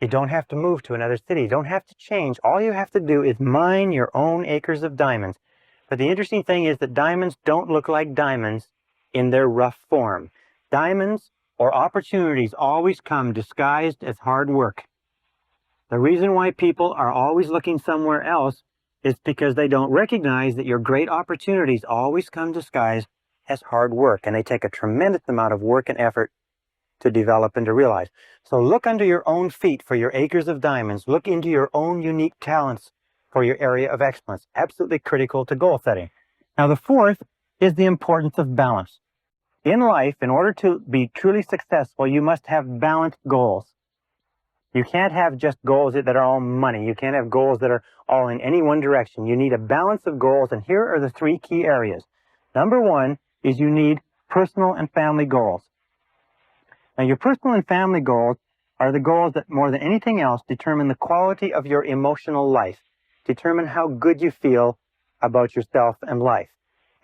You don't have to move to another city. You don't have to change. All you have to do is mine your own acres of diamonds. But the interesting thing is that diamonds don't look like diamonds in their rough form. Diamonds or opportunities always come disguised as hard work. The reason why people are always looking somewhere else is because they don't recognize that your great opportunities always come disguised as hard work, and they take a tremendous amount of work and effort to develop and to realize. So look under your own feet for your acres of diamonds. Look into your own unique talents for your area of excellence. Absolutely critical to goal setting. Now, the fourth is the importance of balance. In life, in order to be truly successful, you must have balanced goals. You can't have just goals that are all money. You can't have goals that are all in any one direction. You need a balance of goals, and here are the three key areas. Number one is you need personal and family goals. Now, your personal and family goals are the goals that, more than anything else, determine the quality of your emotional life, determine how good you feel about yourself and life.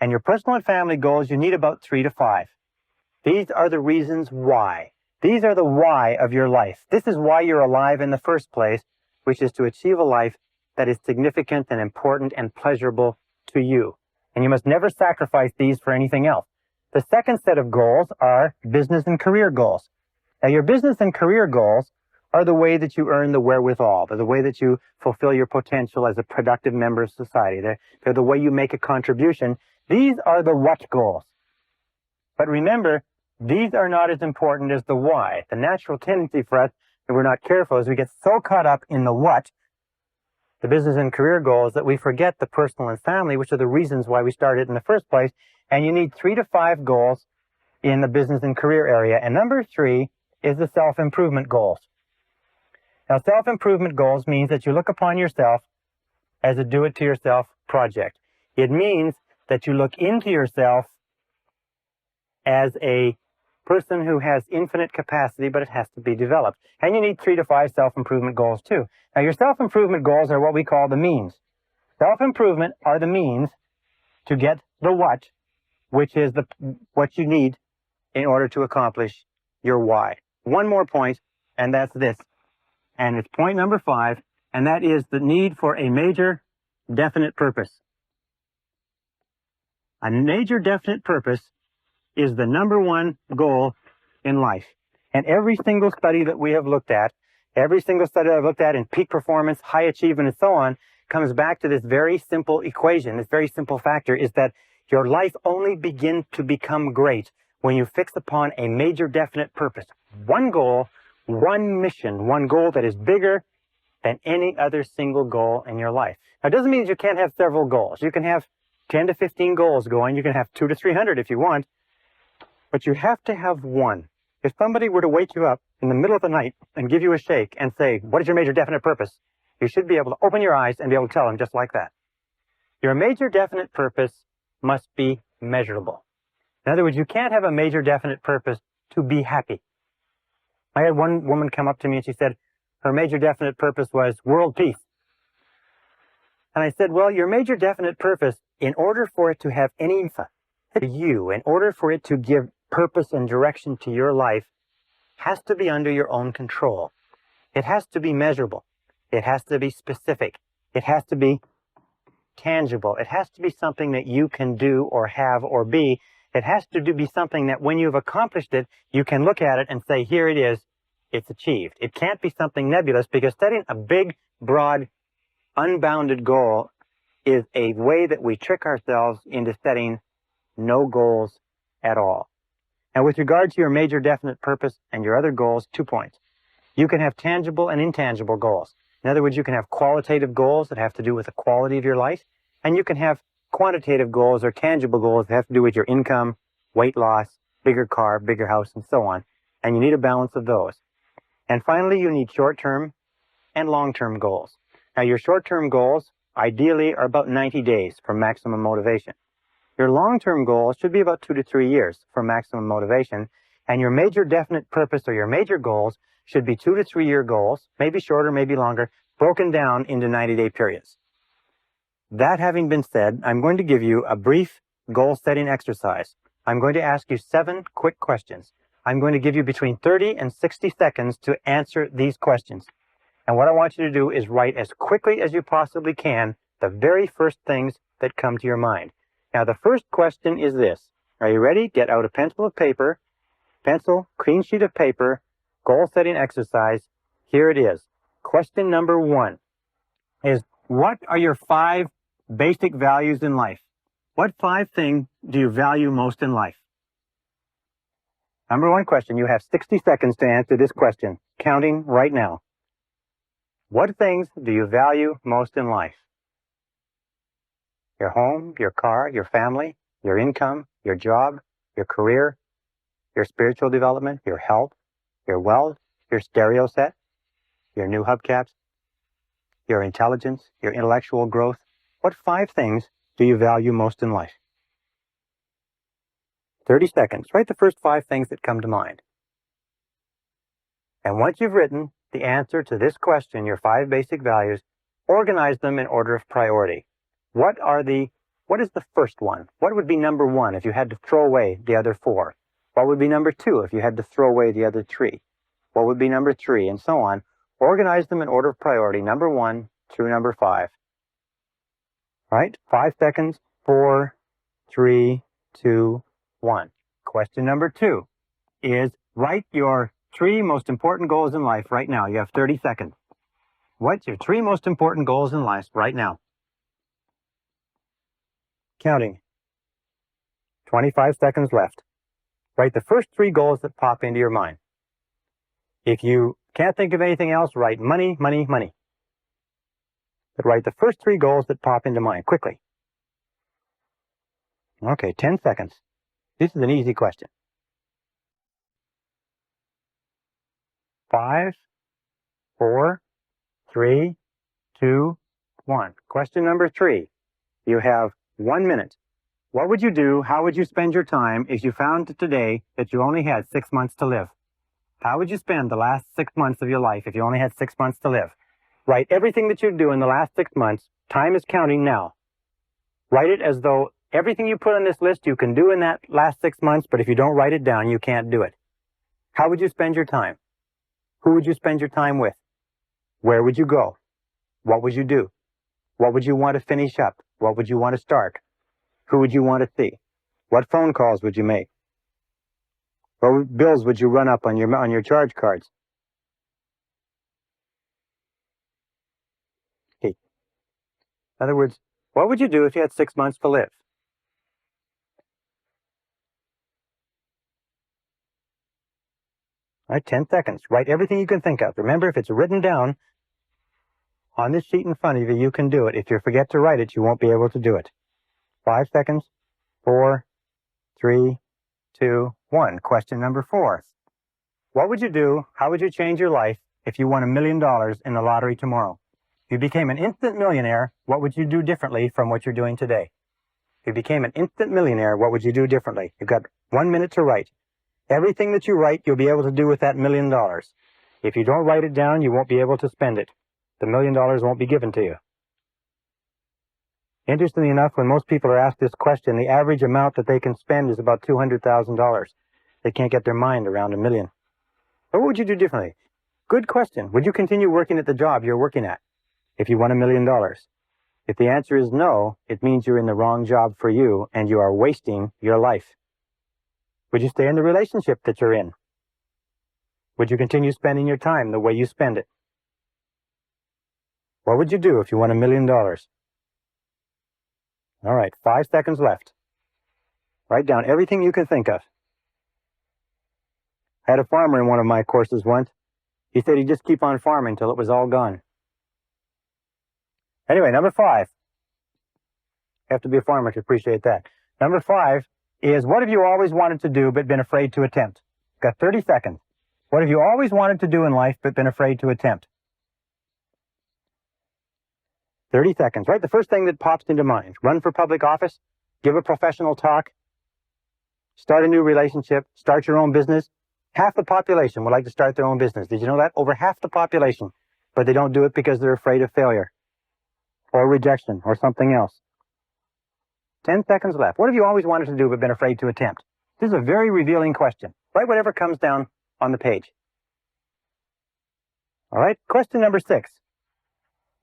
And your personal and family goals, you need about 3 to 5. These are the reasons why. These are the why of your life. This is why you're alive in the first place, which is to achieve a life that is significant and important and pleasurable to you. And you must never sacrifice these for anything else. The second set of goals are business and career goals. Now, your business and career goals are the way that you earn the wherewithal, the way that you fulfill your potential as a productive member of society. They're the way you make a contribution. These are the what goals. But remember, these are not as important as the why. The natural tendency for us, if we're not careful, is we get so caught up in the what, the business and career goals, that we forget the personal and family, which are the reasons why we started in the first place. And you need 3 to 5 goals in the business and career area. And number 3 is the self-improvement goals. Now, self-improvement goals means that you look upon yourself as a do-it-to-yourself project. It means that you look into yourself as a person who has infinite capacity, but it has to be developed. And you need 3 to 5 self-improvement goals too. Now, your self-improvement goals are what we call the means. Self-improvement are the means to get the what, which is what you need in order to accomplish your why. One more point, and that's this. And it's point number 5, and that is the need for a major definite purpose. A major definite purpose is the number one goal in life. And every single study that we have looked at, every single study I've looked at in peak performance, high achievement, and so on, comes back to this very simple equation, this very simple factor, is that your life only begins to become great when you fix upon a major definite purpose. One goal, one mission, one goal that is bigger than any other single goal in your life. Now, it doesn't mean you can't have several goals. You can have 10 to 15 goals going. You can have 200 to 300 if you want. But you have to have one. If somebody were to wake you up in the middle of the night and give you a shake and say, what is your major definite purpose? You should be able to open your eyes and be able to tell them just like that. Your major definite purpose must be measurable. In other words, you can't have a major definite purpose to be happy. I had one woman come up to me and she said her major definite purpose was world peace. And I said, well, your major definite purpose, in order for it to have any impact to you, in order for it to give purpose and direction to your life, has to be under your own control. It has to be measurable. It has to be specific. It has to be tangible. It has to be something that you can do or have or be. It has to be something that when you've accomplished it, you can look at it and say, here it is, it's achieved. It can't be something nebulous, because setting a big, broad, unbounded goal is a way that we trick ourselves into setting no goals at all. Now, with regard to your major definite purpose and your other goals, 2 points. You can have tangible and intangible goals. In other words, you can have qualitative goals that have to do with the quality of your life, and you can have quantitative goals or tangible goals that have to do with your income, weight loss, bigger car, bigger house, and so on. And you need a balance of those. And finally, you need short-term and long-term goals. Now, your short-term goals ideally are about 90 days for maximum motivation. Your long-term goals should be about 2 to 3 years for maximum motivation. And your major definite purpose or your major goals should be 2 to 3 year goals, maybe shorter, maybe longer, broken down into 90-day periods. That having been said, I'm going to give you a brief goal-setting exercise. I'm going to ask you 7 quick questions. I'm going to give you between 30 and 60 seconds to answer these questions. And what I want you to do is write as quickly as you possibly can the very first things that come to your mind. Now, the first question is this. Are you ready? Get out a pencil of paper, clean sheet of paper, goal-setting exercise. Here it is. Question number 1 is, what are your 5 basic values in life? What 5 things do you value most in life? Number 1 question. You have 60 seconds to answer this question, counting right now. What things do you value most in life? Your home, your car, your family, your income, your job, your career, your spiritual development, your health, your wealth, your stereo set, your new hubcaps, your intelligence, your intellectual growth. What 5 things do you value most in life? 30 seconds. Write the first 5 things that come to mind. And once you've written the answer to this question, your 5 basic values, organize them in order of priority. What is the first one? What would be number 1 if you had to throw away the other 4? What would be number 2 if you had to throw away the other 3? What would be number 3, and so on? Organize them in order of priority, number 1 through number 5. Right? 5 seconds, 4, 3, 2, 1. Question number 2 is, write your 3 most important goals in life right now. You have 30 seconds. What's your 3 most important goals in life right now? Counting. 25 seconds left. Write the first 3 goals that pop into your mind. If you can't think of anything else, write money, money, money. But write the first 3 goals that pop into mind, quickly. Okay, 10 seconds. This is an easy question. 5, 4, 3, 2, 1. Question number 3. You have 1 minute. What would you do? How would you spend your time if you found today that you only had 6 months to live? How would you spend the last 6 months of your life if you only had 6 months to live? Write everything that you do in the last 6 months. Time is counting now. Write it as though everything you put on this list you can do in that last 6 months, but if you don't write it down, you can't do it. How would you spend your time? Who would you spend your time with? Where would you go? What would you do? What would you want to finish up? What would you want to start? Who would you want to see? What phone calls would you make? What bills would you run up on your charge cards? Okay. In other words, what would you do if you had 6 months to live? All right, 10 seconds. Write everything you can think of. Remember, if it's written down on this sheet in front of you, you can do it. If you forget to write it, you won't be able to do it. 5 seconds. 4, 3, 2, 1. Question number 4. What would you do? How would you change your life if you won $1 million in the lottery tomorrow? If you became an instant millionaire, what would you do differently from what you're doing today? If you became an instant millionaire, what would you do differently? You've got 1 minute to write. Everything that you write, you'll be able to do with that $1 million. If you don't write it down, you won't be able to spend it. The $1 million won't be given to you. Interestingly enough, when most people are asked this question, the average amount that they can spend is about $200,000. They can't get their mind around $1 million. What would you do differently? Good question. Would you continue working at the job you're working at if you won $1 million? If the answer is no, it means you're in the wrong job for you and you are wasting your life. Would you stay in the relationship that you're in? Would you continue spending your time the way you spend it? What would you do if you won $1 million? All right, 5 seconds left. Write down everything you can think of. I had a farmer in one of my courses once. He said he'd just keep on farming till it was all gone. Anyway, number 5. You have to be a farmer to appreciate that. Number 5 is, what have you always wanted to do but been afraid to attempt? Got 30 seconds. What have you always wanted to do in life but been afraid to attempt? 30 seconds. Right? The first thing that pops into mind. Run for public office, give a professional talk, start a new relationship, start your own business. Half the population would like to start their own business. Did you know that? Over half the population. But they don't do it because they're afraid of failure or rejection or something else. 10 seconds left. What have you always wanted to do but been afraid to attempt? This is a very revealing question. Write whatever comes down on the page. All right, question number 6.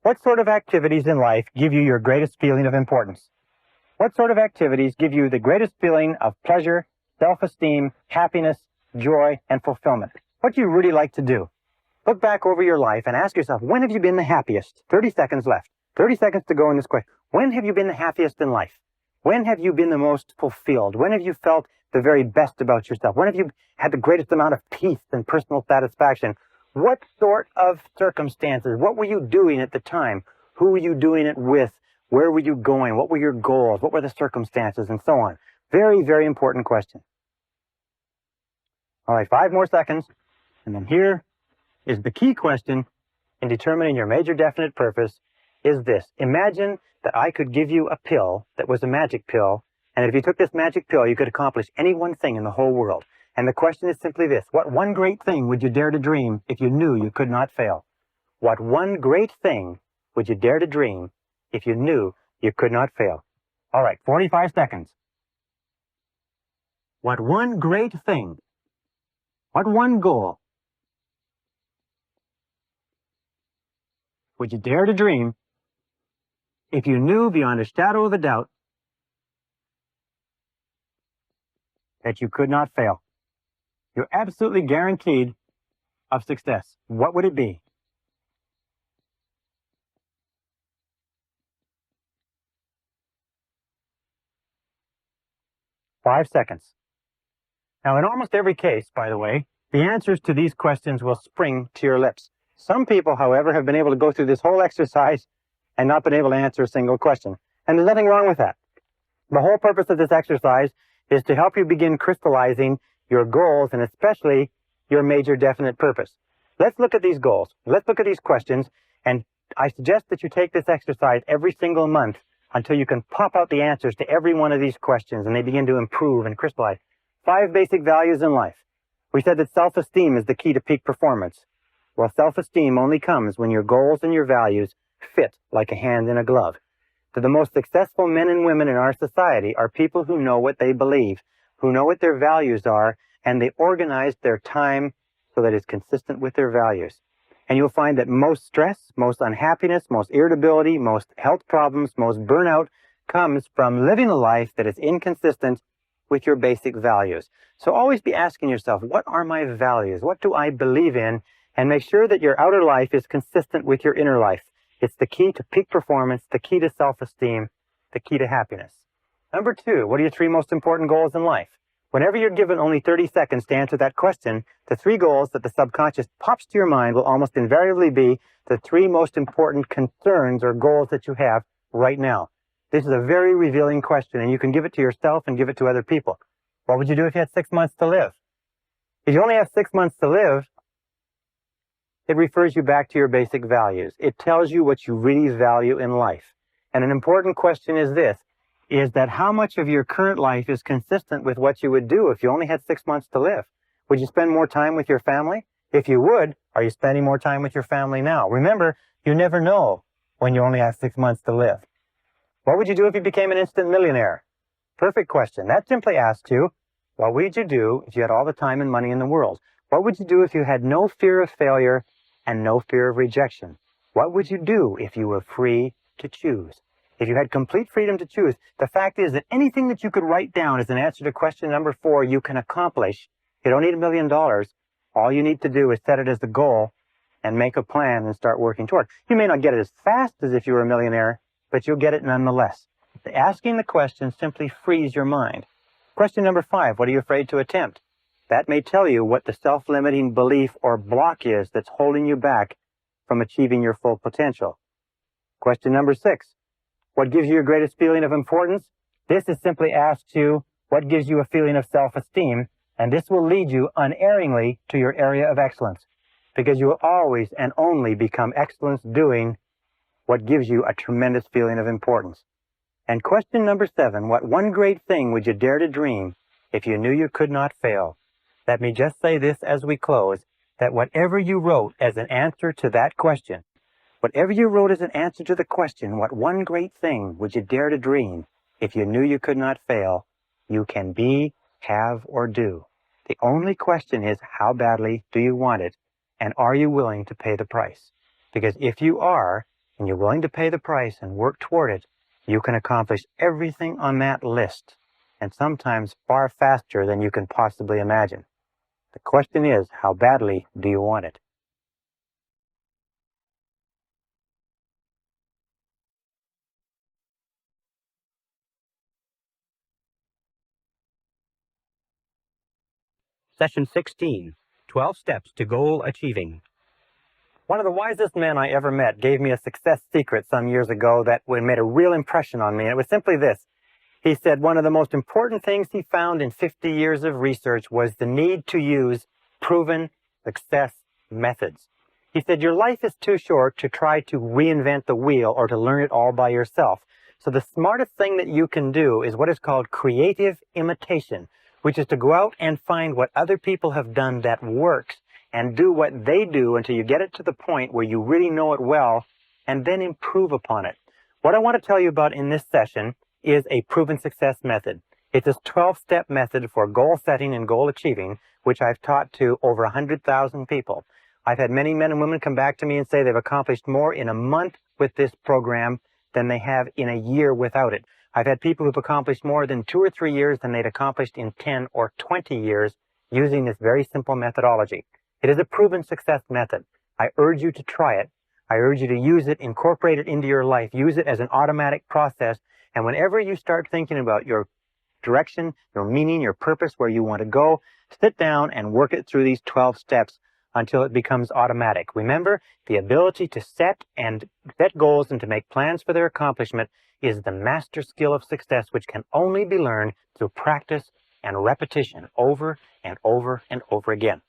What sort of activities in life give you your greatest feeling of importance? What sort of activities give you the greatest feeling of pleasure, self-esteem, happiness, joy, and fulfillment? What do you really like to do? Look back over your life and ask yourself, when have you been the happiest? 30 seconds left. 30 seconds to go in this question. When have you been the happiest in life? When have you been the most fulfilled? When have you felt the very best about yourself? When have you had the greatest amount of peace and personal satisfaction? What sort of circumstances? What were you doing at the time? Who were you doing it with? Where were you going? What were your goals? What were the circumstances? And so on. Very, very important question. All right, 5 more seconds. And then here is the key question in determining your major definite purpose is this. Imagine that I could give you a pill that was a magic pill, and if you took this magic pill, you could accomplish any one thing in the whole world. And the question is simply this. What one great thing would you dare to dream if you knew you could not fail? What one great thing would you dare to dream if you knew you could not fail? All right, 45 seconds. What one great thing, what one goal would you dare to dream if you knew beyond a shadow of a doubt that you could not fail? You're absolutely guaranteed of success. What would it be? Five seconds. Now, in almost every case, by the way, the answers to these questions will spring to your lips. Some people, however, have been able to go through this whole exercise and not been able to answer a single question. And there's nothing wrong with that. The whole purpose of this exercise is to help you begin crystallizing your goals and especially your major definite purpose. Let's look at these goals. Let's look at these questions. And I suggest that you take this exercise every single month until you can pop out the answers to every one of these questions and they begin to improve and crystallize. 5 basic values in life. We said that self-esteem is the key to peak performance. Well, self-esteem only comes when your goals and your values fit like a hand in a glove. So the most successful men and women in our society are people who know what they believe, who know what their values are, and they organize their time so that it's consistent with their values. And you'll find that most stress, most unhappiness, most irritability, most health problems, most burnout comes from living a life that is inconsistent with your basic values. So always be asking yourself, what are my values? What do I believe in? And make sure that your outer life is consistent with your inner life. It's the key to peak performance, the key to self-esteem, the key to happiness. Number 2, what are your 3 most important goals in life? Whenever you're given only 30 seconds to answer that question, the 3 goals that the subconscious pops to your mind will almost invariably be the 3 most important concerns or goals that you have right now. This is a very revealing question, and you can give it to yourself and give it to other people. What would you do if you had 6 months to live? If you only have 6 months to live, it refers you back to your basic values. It tells you what you really value in life. And an important question is this, is that how much of your current life is consistent with what you would do if you only had 6 months to live? Would you spend more time with your family? If you would, are you spending more time with your family now? Remember, you never know when you only have 6 months to live. What would you do if you became an instant millionaire? Perfect question. That simply asks you, what would you do if you had all the time and money in the world? What would you do if you had no fear of failure and no fear of rejection? What would you do if you were free to choose? If you had complete freedom to choose, the fact is that anything that you could write down as an answer to question number 4, you can accomplish. You don't need $1 million. All you need to do is set it as the goal and make a plan and start working toward it. You may not get it as fast as if you were a millionaire, but you'll get it nonetheless. Asking the question simply frees your mind. Question number 5, what are you afraid to attempt? That may tell you what the self-limiting belief or block is that's holding you back from achieving your full potential. Question number 6, what gives you your greatest feeling of importance? This is simply asks you what gives you a feeling of self-esteem, and this will lead you unerringly to your area of excellence, because you will always and only become excellence doing what gives you a tremendous feeling of importance. And question number 7, what one great thing would you dare to dream if you knew you could not fail? Let me just say this as we close, that whatever you wrote as an answer to that question, whatever you wrote as an answer to the question, what one great thing would you dare to dream if you knew you could not fail, you can be, have, or do. The only question is, how badly do you want it? And are you willing to pay the price? Because if you are, and you're willing to pay the price and work toward it, you can accomplish everything on that list, and sometimes far faster than you can possibly imagine. The question is, how badly do you want it? Session 16, 12 Steps to Goal Achieving. One of the wisest men I ever met gave me a success secret some years ago that made a real impression on me, and it was simply this. He said one of the most important things he found in 50 years of research was the need to use proven success methods. He said your life is too short to try to reinvent the wheel or to learn it all by yourself. So the smartest thing that you can do is what is called creative imitation, which is to go out and find what other people have done that works and do what they do until you get it to the point where you really know it well and then improve upon it. What I want to tell you about in this session is a proven success method. It's a 12-step method for goal setting and goal achieving, which I've taught to over 100,000 people. I've had many men and women come back to me and say they've accomplished more in a month with this program than they have in a year without it. I've had people who've accomplished more than 2 or 3 years than they'd accomplished in 10 or 20 years using this very simple methodology. It is a proven success method. I urge you to try it. I urge you to use it, incorporate it into your life, use it as an automatic process. And whenever you start thinking about your direction, your meaning, your purpose, where you want to go, sit down and work it through these 12 steps until it becomes automatic. Remember, the ability to set goals and to make plans for their accomplishment is the master skill of success, which can only be learned through practice and repetition over and over and over again.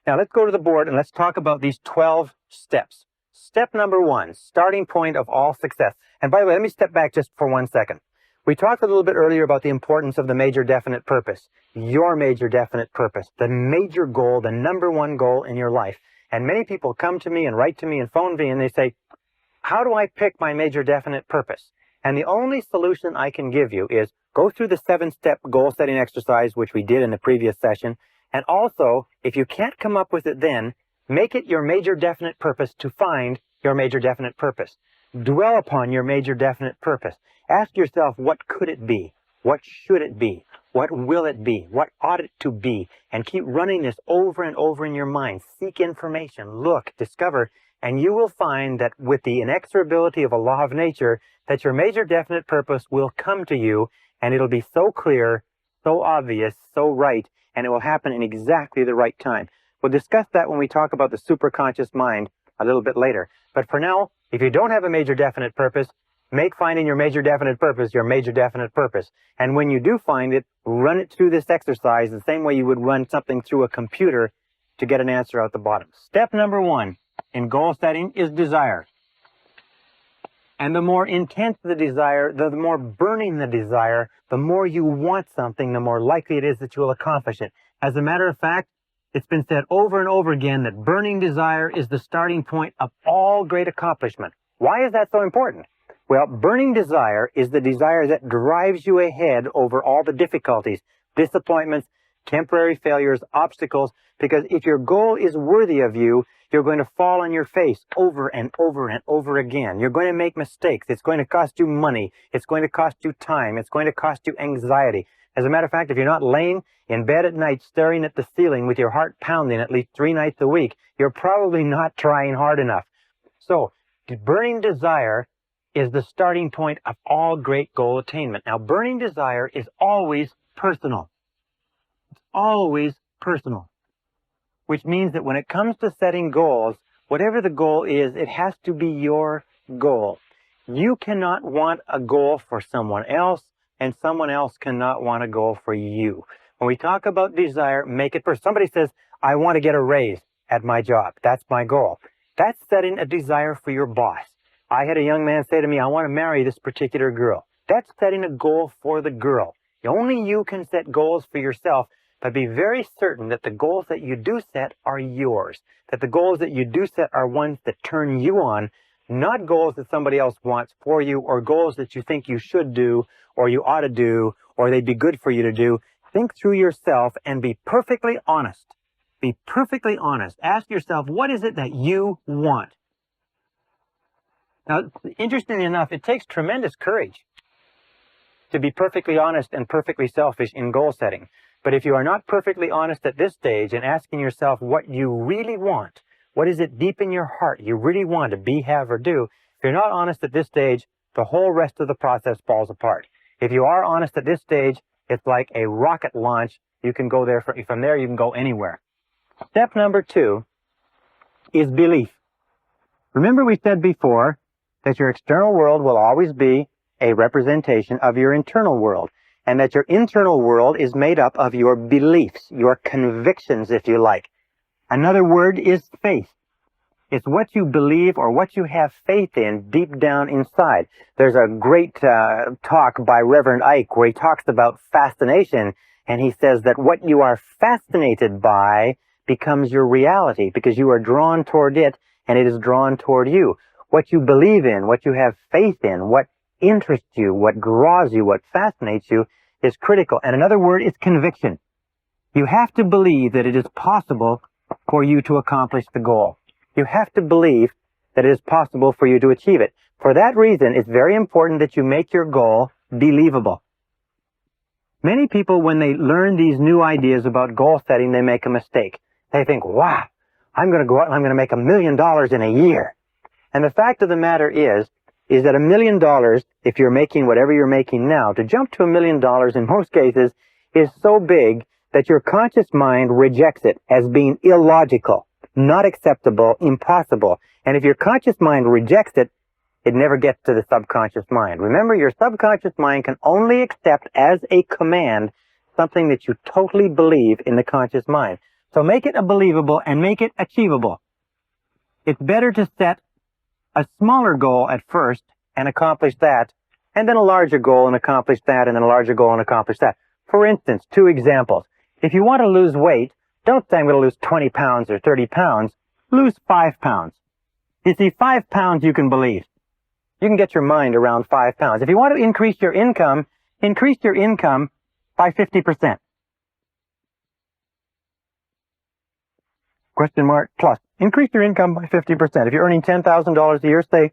Now let's go to the board and let's talk about these 12 steps. Step number 1, starting point of all success. And by the way, let me step back just for 1 second. We talked a little bit earlier about the importance of the major definite purpose, your major definite purpose, the major goal, the number 1 goal in your life. And many people come to me and write to me and phone me and they say, how do I pick my major definite purpose? And the only solution I can give you is go through the 7-step goal setting exercise, which we did in the previous session. And also, if you can't come up with it then, make it your major definite purpose to find your major definite purpose. Dwell upon your major definite purpose. Ask yourself, what could it be? What should it be? What will it be? What ought it to be? And keep running this over and over in your mind. Seek information, look, discover, and you will find that with the inexorability of a law of nature, that your major definite purpose will come to you, and it'll be so clear, so obvious, so right, and it will happen in exactly the right time. We'll discuss that when we talk about the superconscious mind a little bit later. But for now, if you don't have a major definite purpose, make finding your major definite purpose your major definite purpose. And when you do find it, run it through this exercise the same way you would run something through a computer to get an answer out the bottom. Step number 1 in goal setting is desire. And the more intense the desire, the more burning the desire, the more you want something, the more likely it is that you will accomplish it. As a matter of fact, it's been said over and over again that burning desire is the starting point of all great accomplishment. Why is that so important? Well, burning desire is the desire that drives you ahead over all the difficulties, disappointments, temporary failures, obstacles, because if your goal is worthy of you, you're going to fall on your face over and over and over again. You're going to make mistakes. It's going to cost you money. It's going to cost you time. It's going to cost you anxiety. As a matter of fact, if you're not laying in bed at night staring at the ceiling with your heart pounding at least 3 nights a week, you're probably not trying hard enough. So, burning desire is the starting point of all great goal attainment. Now, burning desire is always personal. It's always personal. Which means that when it comes to setting goals, whatever the goal is, it has to be your goal. You cannot want a goal for someone else, and someone else cannot want a goal for you. When we talk about desire, make it personal. Somebody says, I want to get a raise at my job. That's my goal. That's setting a desire for your boss. I had a young man say to me, I want to marry this particular girl. That's setting a goal for the girl. Only you can set goals for yourself, but be very certain that the goals that you do set are yours. That the goals that you do set are ones that turn you on, not goals that somebody else wants for you, or goals that you think you should do, or you ought to do, or they'd be good for you to do. Think through yourself and be perfectly honest. Be perfectly honest. Ask yourself, what is it that you want? Now, interestingly enough, it takes tremendous courage to be perfectly honest and perfectly selfish in goal setting. But if you are not perfectly honest at this stage and asking yourself what you really want, what is it deep in your heart you really want to be, have, or do, if you're not honest at this stage, the whole rest of the process falls apart. If you are honest at this stage, it's like a rocket launch. You can go there, from there you can go anywhere. Step number 2 is belief. Remember we said before that your external world will always be a representation of your internal world, and that your internal world is made up of your beliefs, your convictions, if you like. Another word is faith. It's what you believe or what you have faith in deep down inside. There's a great talk by Reverend Ike where he talks about fascination, and he says that what you are fascinated by becomes your reality because you are drawn toward it and it is drawn toward you. What you believe in, what you have faith in, what interests you, what draws you, what fascinates you is critical. And another word is conviction. You have to believe that it is possible for you to accomplish the goal. You have to believe that it is possible for you to achieve it. For that reason, it's very important that you make your goal believable. Many people, when they learn these new ideas about goal setting, they make a mistake. They think, wow, I'm going to go out and I'm going to make $1 million in a year. And the fact of the matter is that $1 million, if you're making whatever you're making now, to jump to $1 million in most cases is so big that your conscious mind rejects it as being illogical, not acceptable, impossible. And if your conscious mind rejects it, it never gets to the subconscious mind. Remember, your subconscious mind can only accept as a command something that you totally believe in the conscious mind. So make it believable and make it achievable. It's better to set a smaller goal at first and accomplish that, and then a larger goal and accomplish that, and then a larger goal and accomplish that. For instance, 2 examples. If you want to lose weight, don't say I'm going to lose 20 pounds or 30 pounds. Lose 5 pounds. You see, 5 pounds you can believe. You can get your mind around 5 pounds. If you want to increase your income by 50%. Question mark plus. Increase your income by 50%. If you're earning $10,000 a year, say,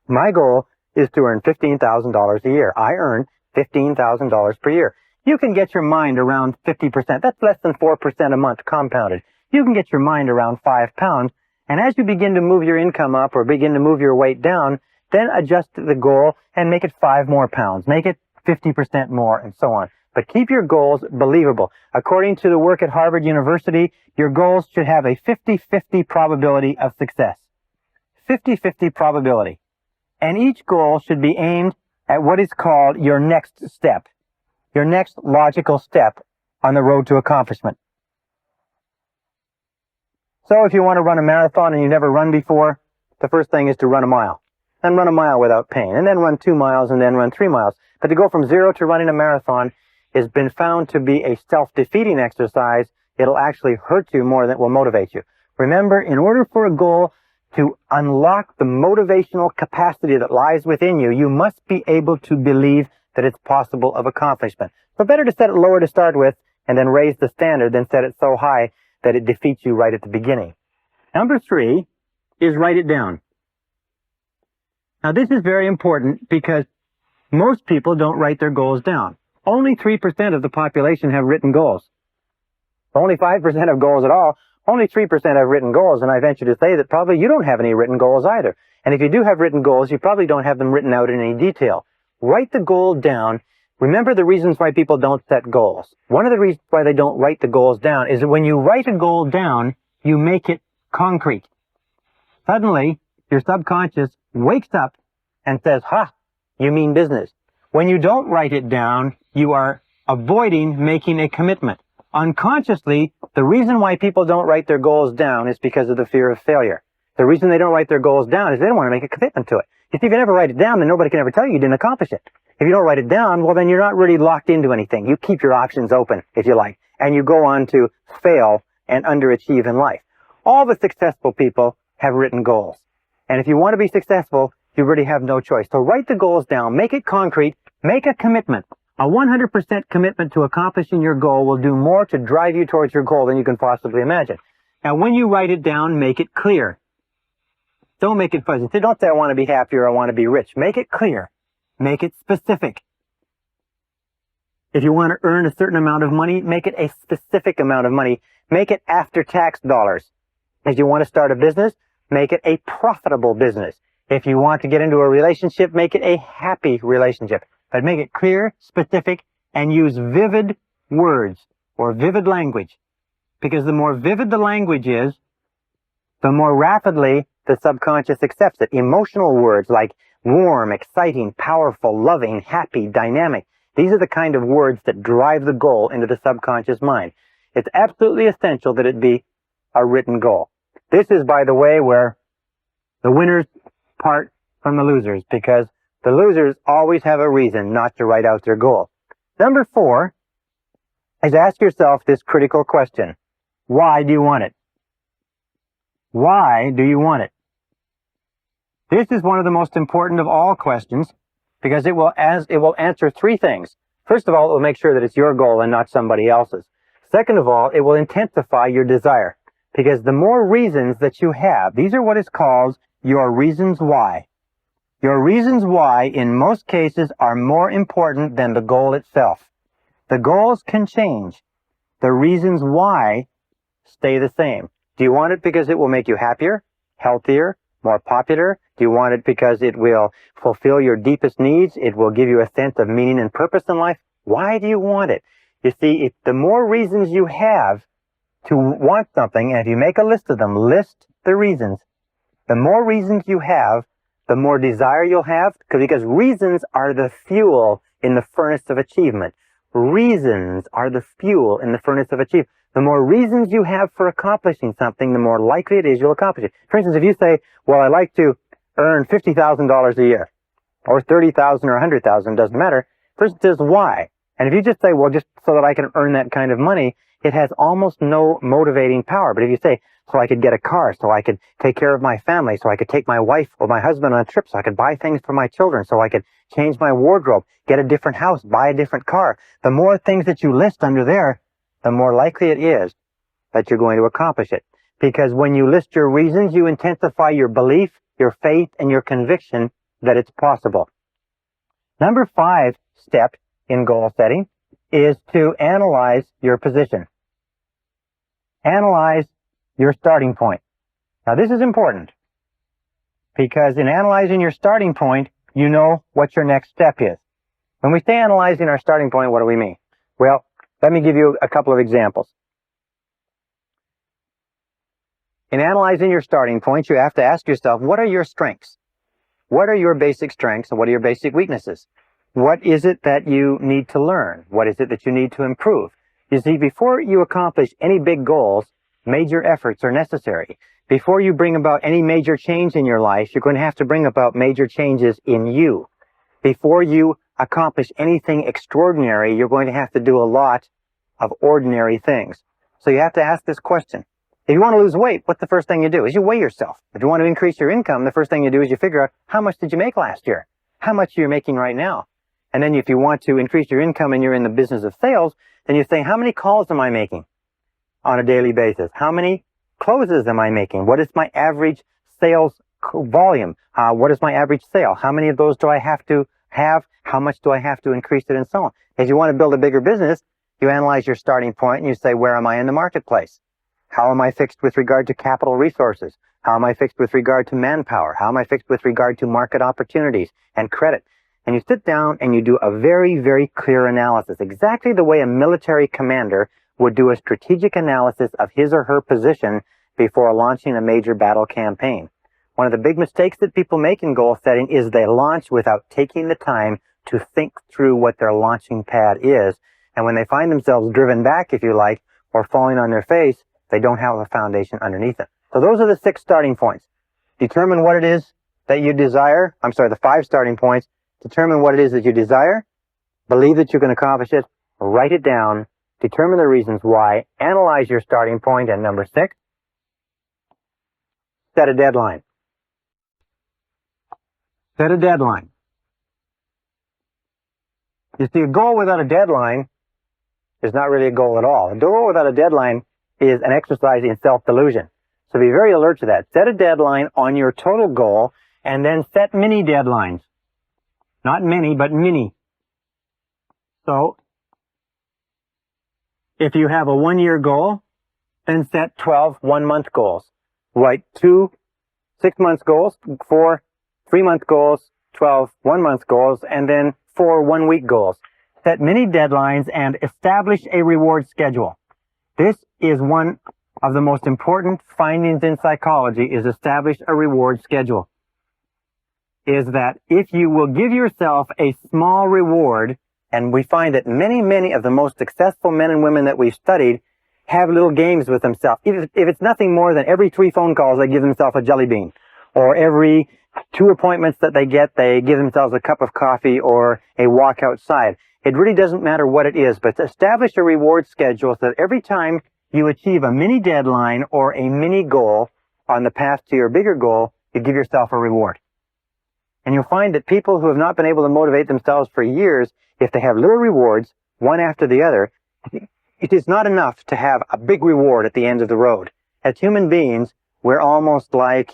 my goal is to earn $15,000 a year. I earn $15,000 per year. You can get your mind around 50%. That's less than 4% a month compounded. You can get your mind around 5 pounds. And as you begin to move your income up or begin to move your weight down, then adjust the goal and make it 5 more pounds. Make it 50% more and so on. But keep your goals believable. According to the work at Harvard University, your goals should have a 50-50 probability of success. 50-50 probability. And each goal should be aimed at what is called your next step. Your next logical step on the road to accomplishment. So if you want to run a marathon and you've never run before, the first thing is to run a mile. Then run a mile without pain. And then run 2 miles and then run 3 miles. But to go from 0 to running a marathon has been found to be a self-defeating exercise. It'll actually hurt you more than it will motivate you. Remember, in order for a goal to unlock the motivational capacity that lies within you, you must be able to believe that it's possible of accomplishment. So better to set it lower to start with and then raise the standard than set it so high that it defeats you right at the beginning. Number 3 is write it down. Now this is very important because most people don't write their goals down. Only 3% of the population have written goals. Only 5% have goals at all. Only 3% have written goals, and I venture to say that probably you don't have any written goals either. And if you do have written goals, you probably don't have them written out in any detail. Write the goal down. Remember the reasons why people don't set goals. One of the reasons why they don't write the goals down is that when you write a goal down, you make it concrete. Suddenly, your subconscious wakes up and says, ha, you mean business. When you don't write it down, you are avoiding making a commitment. Unconsciously, the reason why people don't write their goals down is because of the fear of failure. The reason they don't write their goals down is they don't want to make a commitment to it. You see, if you never write it down, then nobody can ever tell you didn't accomplish it. If you don't write it down, well, then you're not really locked into anything. You keep your options open, if you like, and you go on to fail and underachieve in life. All the successful people have written goals. And if you want to be successful, you really have no choice. So write the goals down, make it concrete, make a commitment. A 100% commitment to accomplishing your goal will do more to drive you towards your goal than you can possibly imagine. Now, when you write it down, make it clear. Don't make it fuzzy. Don't say, I want to be happy or I want to be rich. Make it clear. Make it specific. If you want to earn a certain amount of money, make it a specific amount of money. Make it after-tax dollars. If you want to start a business, make it a profitable business. If you want to get into a relationship, make it a happy relationship. But make it clear, specific, and use vivid words or vivid language. Because the more vivid the language is, the more rapidly the subconscious accepts it. Emotional words like warm, exciting, powerful, loving, happy, dynamic. These are the kind of words that drive the goal into the subconscious mind. It's absolutely essential that it be a written goal. This is, by the way, where the winners part from the losers, because the losers always have a reason not to write out their goal. Number 4 is ask yourself this critical question. Why do you want it? Why do you want it? This is one of the most important of all questions because it will answer 3 things. First of all, it will make sure that it's your goal and not somebody else's. Second of all, it will intensify your desire because the more reasons that you have, these are what is called your reasons why. Your reasons why, in most cases, are more important than the goal itself. The goals can change. The reasons why stay the same. Do you want it because it will make you happier, healthier, more popular? Do you want it because it will fulfill your deepest needs? It will give you a sense of meaning and purpose in life? Why do you want it? You see, the more reasons you have to want something, and if you make a list of them, list the reasons. The more reasons you have, the more desire you'll have, because reasons are the fuel in the furnace of achievement. Reasons are the fuel in the furnace of achievement. The more reasons you have for accomplishing something, the more likely it is you'll accomplish it. For instance, if you say, well, I like to earn $50,000 a year, or $30,000 or $100,000, doesn't matter. Person says, why? And if you just say, well, just so that I can earn that kind of money, it has almost no motivating power. But if you say, so I could get a car, so I could take care of my family, so I could take my wife or my husband on a trip, so I could buy things for my children, so I could change my wardrobe, get a different house, buy a different car. The more things that you list under there, the more likely it is that you're going to accomplish it. Because when you list your reasons, you intensify your belief, your faith, and your conviction that it's possible. Number 5 step in goal setting is to analyze your position. Analyze your starting point. Now this is important because in analyzing your starting point, you know what your next step is. When we say analyzing our starting point, what do we mean? Well, let me give you a couple of examples. In analyzing your starting points, you have to ask yourself, what are your strengths? What are your basic strengths and what are your basic weaknesses? What is it that you need to learn? What is it that you need to improve? You see, before you accomplish any big goals, major efforts are necessary. Before you bring about any major change in your life, you're going to have to bring about major changes in you. Before you accomplish anything extraordinary, you're going to have to do a lot of ordinary things. So you have to ask this question. If you want to lose weight, what's the first thing you do? Is you weigh yourself. If you want to increase your income, the first thing you do is you figure out how much did you make last year? How much are you making right now? And then if you want to increase your income and you're in the business of sales, then you say, how many calls am I making on a daily basis? How many closes am I making? What is my average sales volume? What is my average sale? How many of those do I have to have? How much do I have to increase it, and so on? If you want to build a bigger business, you analyze your starting point and you say, where am I in the marketplace? How am I fixed with regard to capital resources? How am I fixed with regard to manpower? How am I fixed with regard to market opportunities and credit? And you sit down and you do a very, very clear analysis, exactly the way a military commander would do a strategic analysis of his or her position before launching a major battle campaign. One of the big mistakes that people make in goal setting is they launch without taking the time to think through what their launching pad is. And when they find themselves driven back, if you like, or falling on their face, they don't have a foundation underneath it. So those are the 6 starting points. Determine what it is that you desire. The 5 starting points. Determine what it is that you desire. Believe that you can accomplish it. Write it down. Determine the reasons why. Analyze your starting point. And number 6, set a deadline. Set a deadline. You see, a goal without a deadline is not really a goal at all. A goal without a deadline is an exercise in self-delusion. So be very alert to that. Set a deadline on your total goal and then set mini deadlines. Not many, but mini. So if you have a 1-year goal, then set 12 one-month goals. Write 2 6-month goals, 4 3-month goals, 12 one-month goals, and then 4 one-week goals. Set mini deadlines and establish a reward schedule. This is one of the most important findings in psychology, is establish a reward schedule. Is that if you will give yourself a small reward, and we find that many of the most successful men and women that we've studied have little games with themselves. If it's nothing more than every 3 phone calls, they give themselves a jelly bean. Or every 2 appointments that they get, they give themselves a cup of coffee or a walk outside. It really doesn't matter what it is, but establish a reward schedule so that every time you achieve a mini deadline or a mini goal on the path to your bigger goal, you give yourself a reward. And you'll find that people who have not been able to motivate themselves for years, if they have little rewards, one after the other, it is not enough to have a big reward at the end of the road. As human beings, we're almost like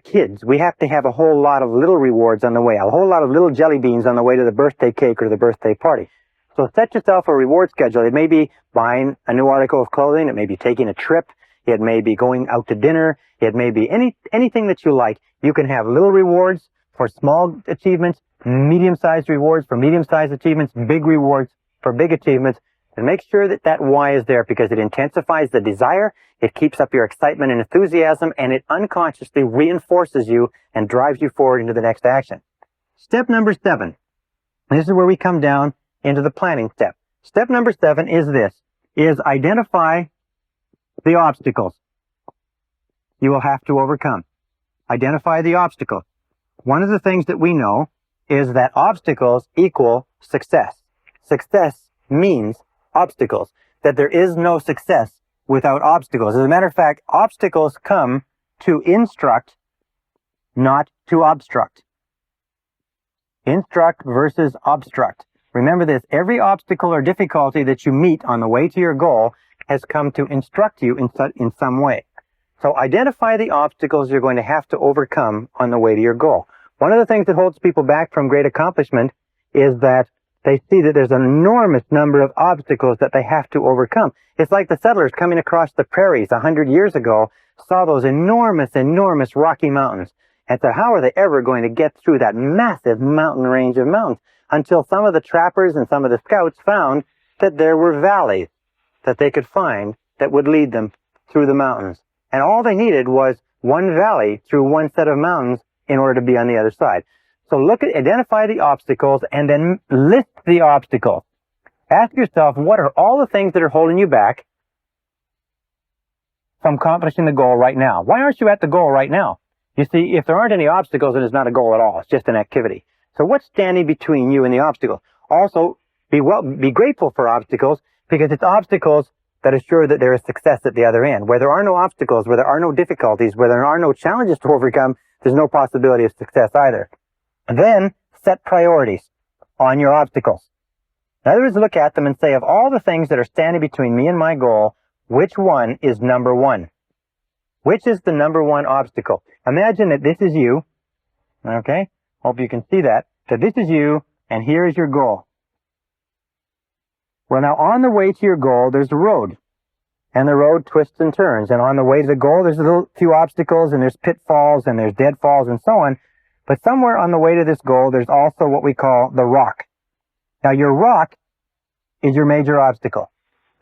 kids. We have to have a whole lot of little rewards on the way, a whole lot of little jelly beans on the way to the birthday cake or the birthday party. So set yourself a reward schedule. It may be buying a new article of clothing. It may be taking a trip. It may be going out to dinner. It may be anything that you like. You can have little rewards for small achievements, medium-sized rewards for medium-sized achievements, big rewards for big achievements. And make sure that that why is there, because it intensifies the desire, it keeps up your excitement and enthusiasm, and it unconsciously reinforces you and drives you forward into the next action. Step number 7. This is where we come down into the planning step. Step number 7 is this, is identify the obstacles you will have to overcome. Identify the obstacle. One of the things that we know is that obstacles equal success. Success means obstacles, that there is no success without obstacles. As a matter of fact, obstacles come to instruct, not to obstruct. Instruct versus obstruct. Remember this, every obstacle or difficulty that you meet on the way to your goal has come to instruct you in some way. So identify the obstacles you're going to have to overcome on the way to your goal. One of the things that holds people back from great accomplishment is that they see that there's an enormous number of obstacles that they have to overcome. It's like the settlers coming across the prairies 100 years ago saw those enormous Rocky Mountains. And so how are they ever going to get through that massive mountain range of mountains? Until some of the trappers and some of the scouts found that there were valleys that they could find that would lead them through the mountains. And all they needed was one valley through one set of mountains in order to be on the other side. So identify the obstacles and then list the obstacles. Ask yourself, what are all the things that are holding you back from accomplishing the goal right now? Why aren't you at the goal right now? You see, if there aren't any obstacles, then it's not a goal at all. It's just an activity. So what's standing between you and the obstacle? Also, be grateful for obstacles, because it's obstacles that assure that there is success at the other end. Where there are no obstacles, where there are no difficulties, where there are no challenges to overcome, there's no possibility of success either. And then set priorities on your obstacles. In other words, look at them and say, of all the things that are standing between me and my goal, which one is number 1? Which is the number 1 obstacle? Imagine that this is you. Okay? Hope you can see that. That this is you, and here is your goal. Well, now on the way to your goal, there's a road. And the road twists and turns. And on the way to the goal, there's a few obstacles, and there's pitfalls, and there's deadfalls, and so on. But somewhere on the way to this goal, there's also what we call the rock. Now, your rock is your major obstacle.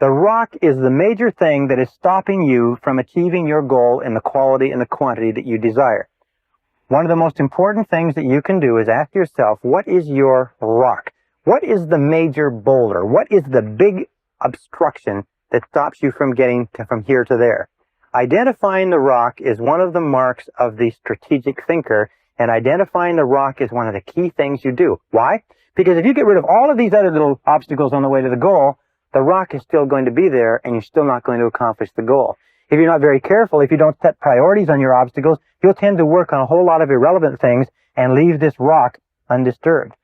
The rock is the major thing that is stopping you from achieving your goal in the quality and the quantity that you desire. One of the most important things that you can do is ask yourself, what is your rock? What is the major boulder? What is the big obstruction that stops you from getting from here to there? Identifying the rock is one of the marks of the strategic thinker, and identifying the rock is one of the key things you do. Why? Because if you get rid of all of these other little obstacles on the way to the goal, the rock is still going to be there, and you're still not going to accomplish the goal. If you're not very careful, if you don't set priorities on your obstacles, you'll tend to work on a whole lot of irrelevant things and leave this rock undisturbed.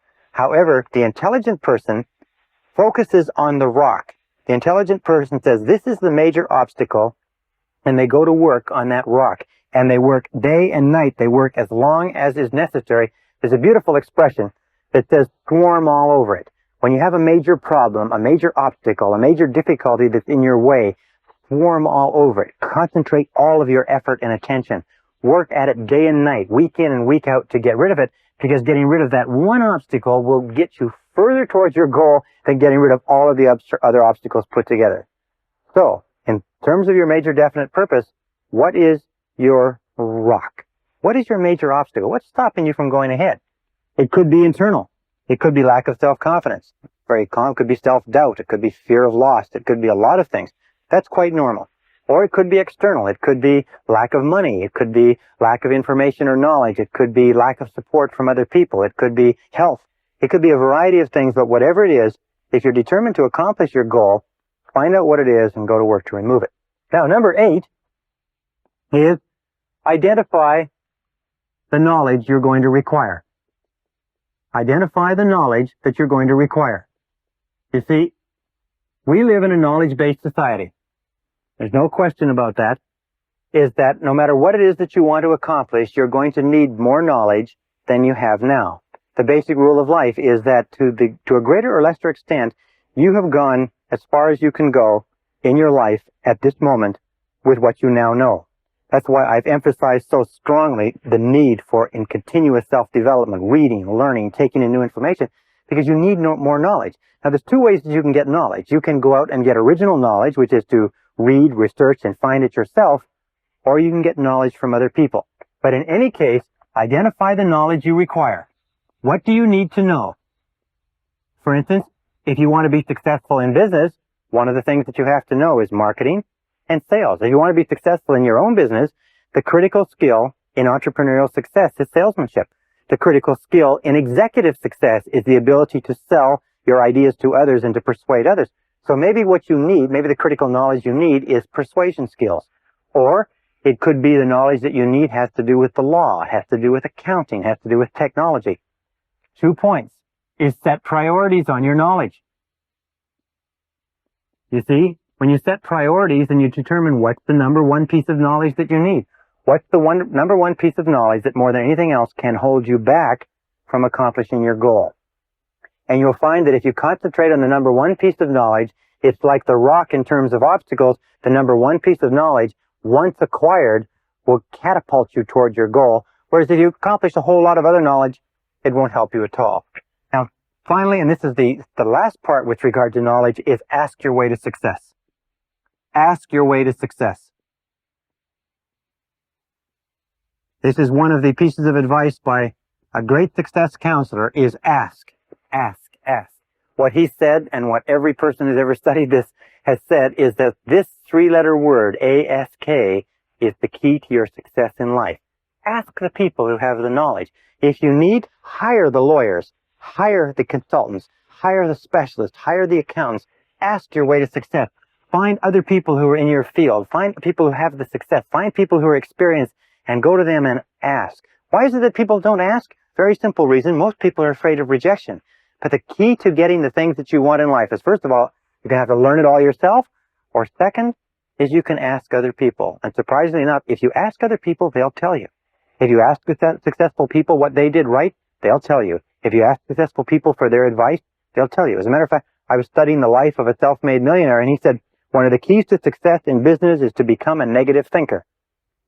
However, the intelligent person focuses on the rock. The intelligent person says, this is the major obstacle, and they go to work on that rock. And they work day and night. They work as long as is necessary. There's a beautiful expression that says, swarm all over it. When you have a major problem, a major obstacle, a major difficulty that's in your way, swarm all over it. Concentrate all of your effort and attention. Work at it day and night, week in and week out to get rid of it, because getting rid of that one obstacle will get you further towards your goal than getting rid of all of the other obstacles put together. So, in terms of your major definite purpose, what is your rock? What is your major obstacle? What's stopping you from going ahead? It could be internal. It could be lack of self-confidence. Very common. It could be self-doubt. It could be fear of loss. It could be a lot of things. That's quite normal. Or it could be external. It could be lack of money. It could be lack of information or knowledge. It could be lack of support from other people. It could be health. It could be a variety of things, but whatever it is, if you're determined to accomplish your goal, find out what it is and go to work to remove it. Now, number 8 is identify the knowledge you're going to require. Identify the knowledge that you're going to require. You see, we live in a knowledge-based society. There's no question about that. Is that no matter what it is that you want to accomplish, you're going to need more knowledge than you have now. The basic rule of life is that to a greater or lesser extent, you have gone as far as you can go in your life at this moment with what you now know. That's why I've emphasized so strongly the need for in continuous self-development, reading, learning, taking in new information, because you need more knowledge. Now, there's 2 ways that you can get knowledge. You can go out and get original knowledge, which is to read, research, and find it yourself, or you can get knowledge from other people. But in any case, identify the knowledge you require. What do you need to know? For instance, if you want to be successful in business, one of the things that you have to know is marketing and sales. If you want to be successful in your own business, the critical skill in entrepreneurial success is salesmanship. The critical skill in executive success is the ability to sell your ideas to others and to persuade others. So maybe what you need, maybe the critical knowledge you need is persuasion skills. Or it could be the knowledge that you need has to do with the law, has to do with accounting, has to do with technology. 2 points is set priorities on your knowledge. You see, when you set priorities and you determine what's the number 1 piece of knowledge that you need, what's the number 1 piece of knowledge that more than anything else can hold you back from accomplishing your goal. And you'll find that if you concentrate on the number 1 piece of knowledge, it's like the rock in terms of obstacles. The number 1 piece of knowledge, once acquired, will catapult you towards your goal. Whereas if you accomplish a whole lot of other knowledge, it won't help you at all. Now, finally, and this is the last part with regard to knowledge, is ask your way to success. Ask your way to success. This is one of the pieces of advice by a great success counselor is ask, ask, ask. What he said, and what every person who's ever studied this has said, is that this 3-letter word, ASK, is the key to your success in life. Ask the people who have the knowledge. If you need, hire the lawyers, hire the consultants, hire the specialists, hire the accountants. Ask your way to success. Find other people who are in your field. Find people who have the success. Find people who are experienced and go to them and ask. Why is it that people don't ask? Very simple reason. Most people are afraid of rejection. But the key to getting the things that you want in life is, first of all, you're going to have to learn it all yourself. Or second, is you can ask other people. And surprisingly enough, if you ask other people, they'll tell you. If you ask successful people what they did right, they'll tell you. If you ask successful people for their advice, they'll tell you. As a matter of fact, I was studying the life of a self-made millionaire, and he said, one of the keys to success in business is to become a negative thinker.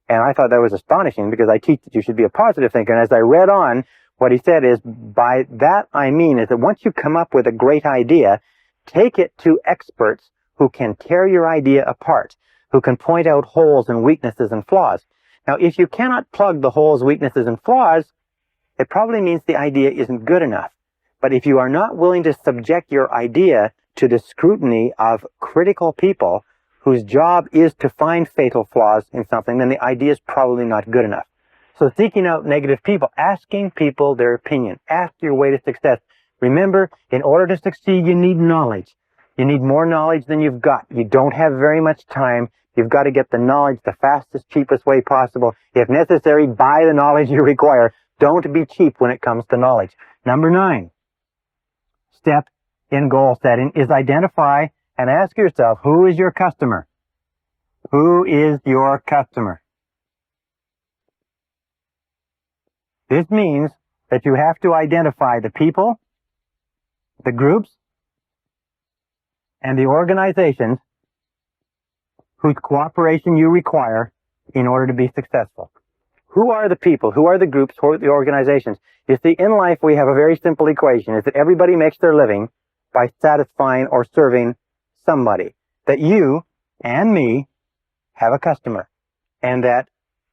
And I thought that was astonishing, because I teach that you should be a positive thinker. And as I read on, what he said is, by that I mean is that once you come up with a great idea, take it to experts who can tear your idea apart, who can point out holes and weaknesses and flaws. Now, if you cannot plug the holes, weaknesses, and flaws, it probably means the idea isn't good enough. But if you are not willing to subject your idea to the scrutiny of critical people whose job is to find fatal flaws in something, then the idea is probably not good enough. So seeking out negative people, asking people their opinion, ask your way to success. Remember, in order to succeed, you need knowledge. You need more knowledge than you've got. You don't have very much time. You've got to get the knowledge the fastest, cheapest way possible. If necessary, buy the knowledge you require. Don't be cheap when it comes to knowledge. Number 9, step in goal setting is identify and ask yourself, who is your customer? Who is your customer? This means that you have to identify the people, the groups, and the organizations whose cooperation you require in order to be successful. Who are the people? Who are the groups? Who are the organizations? You see, in life we have a very simple equation, is that everybody makes their living by satisfying or serving somebody. That you and me have a customer, and that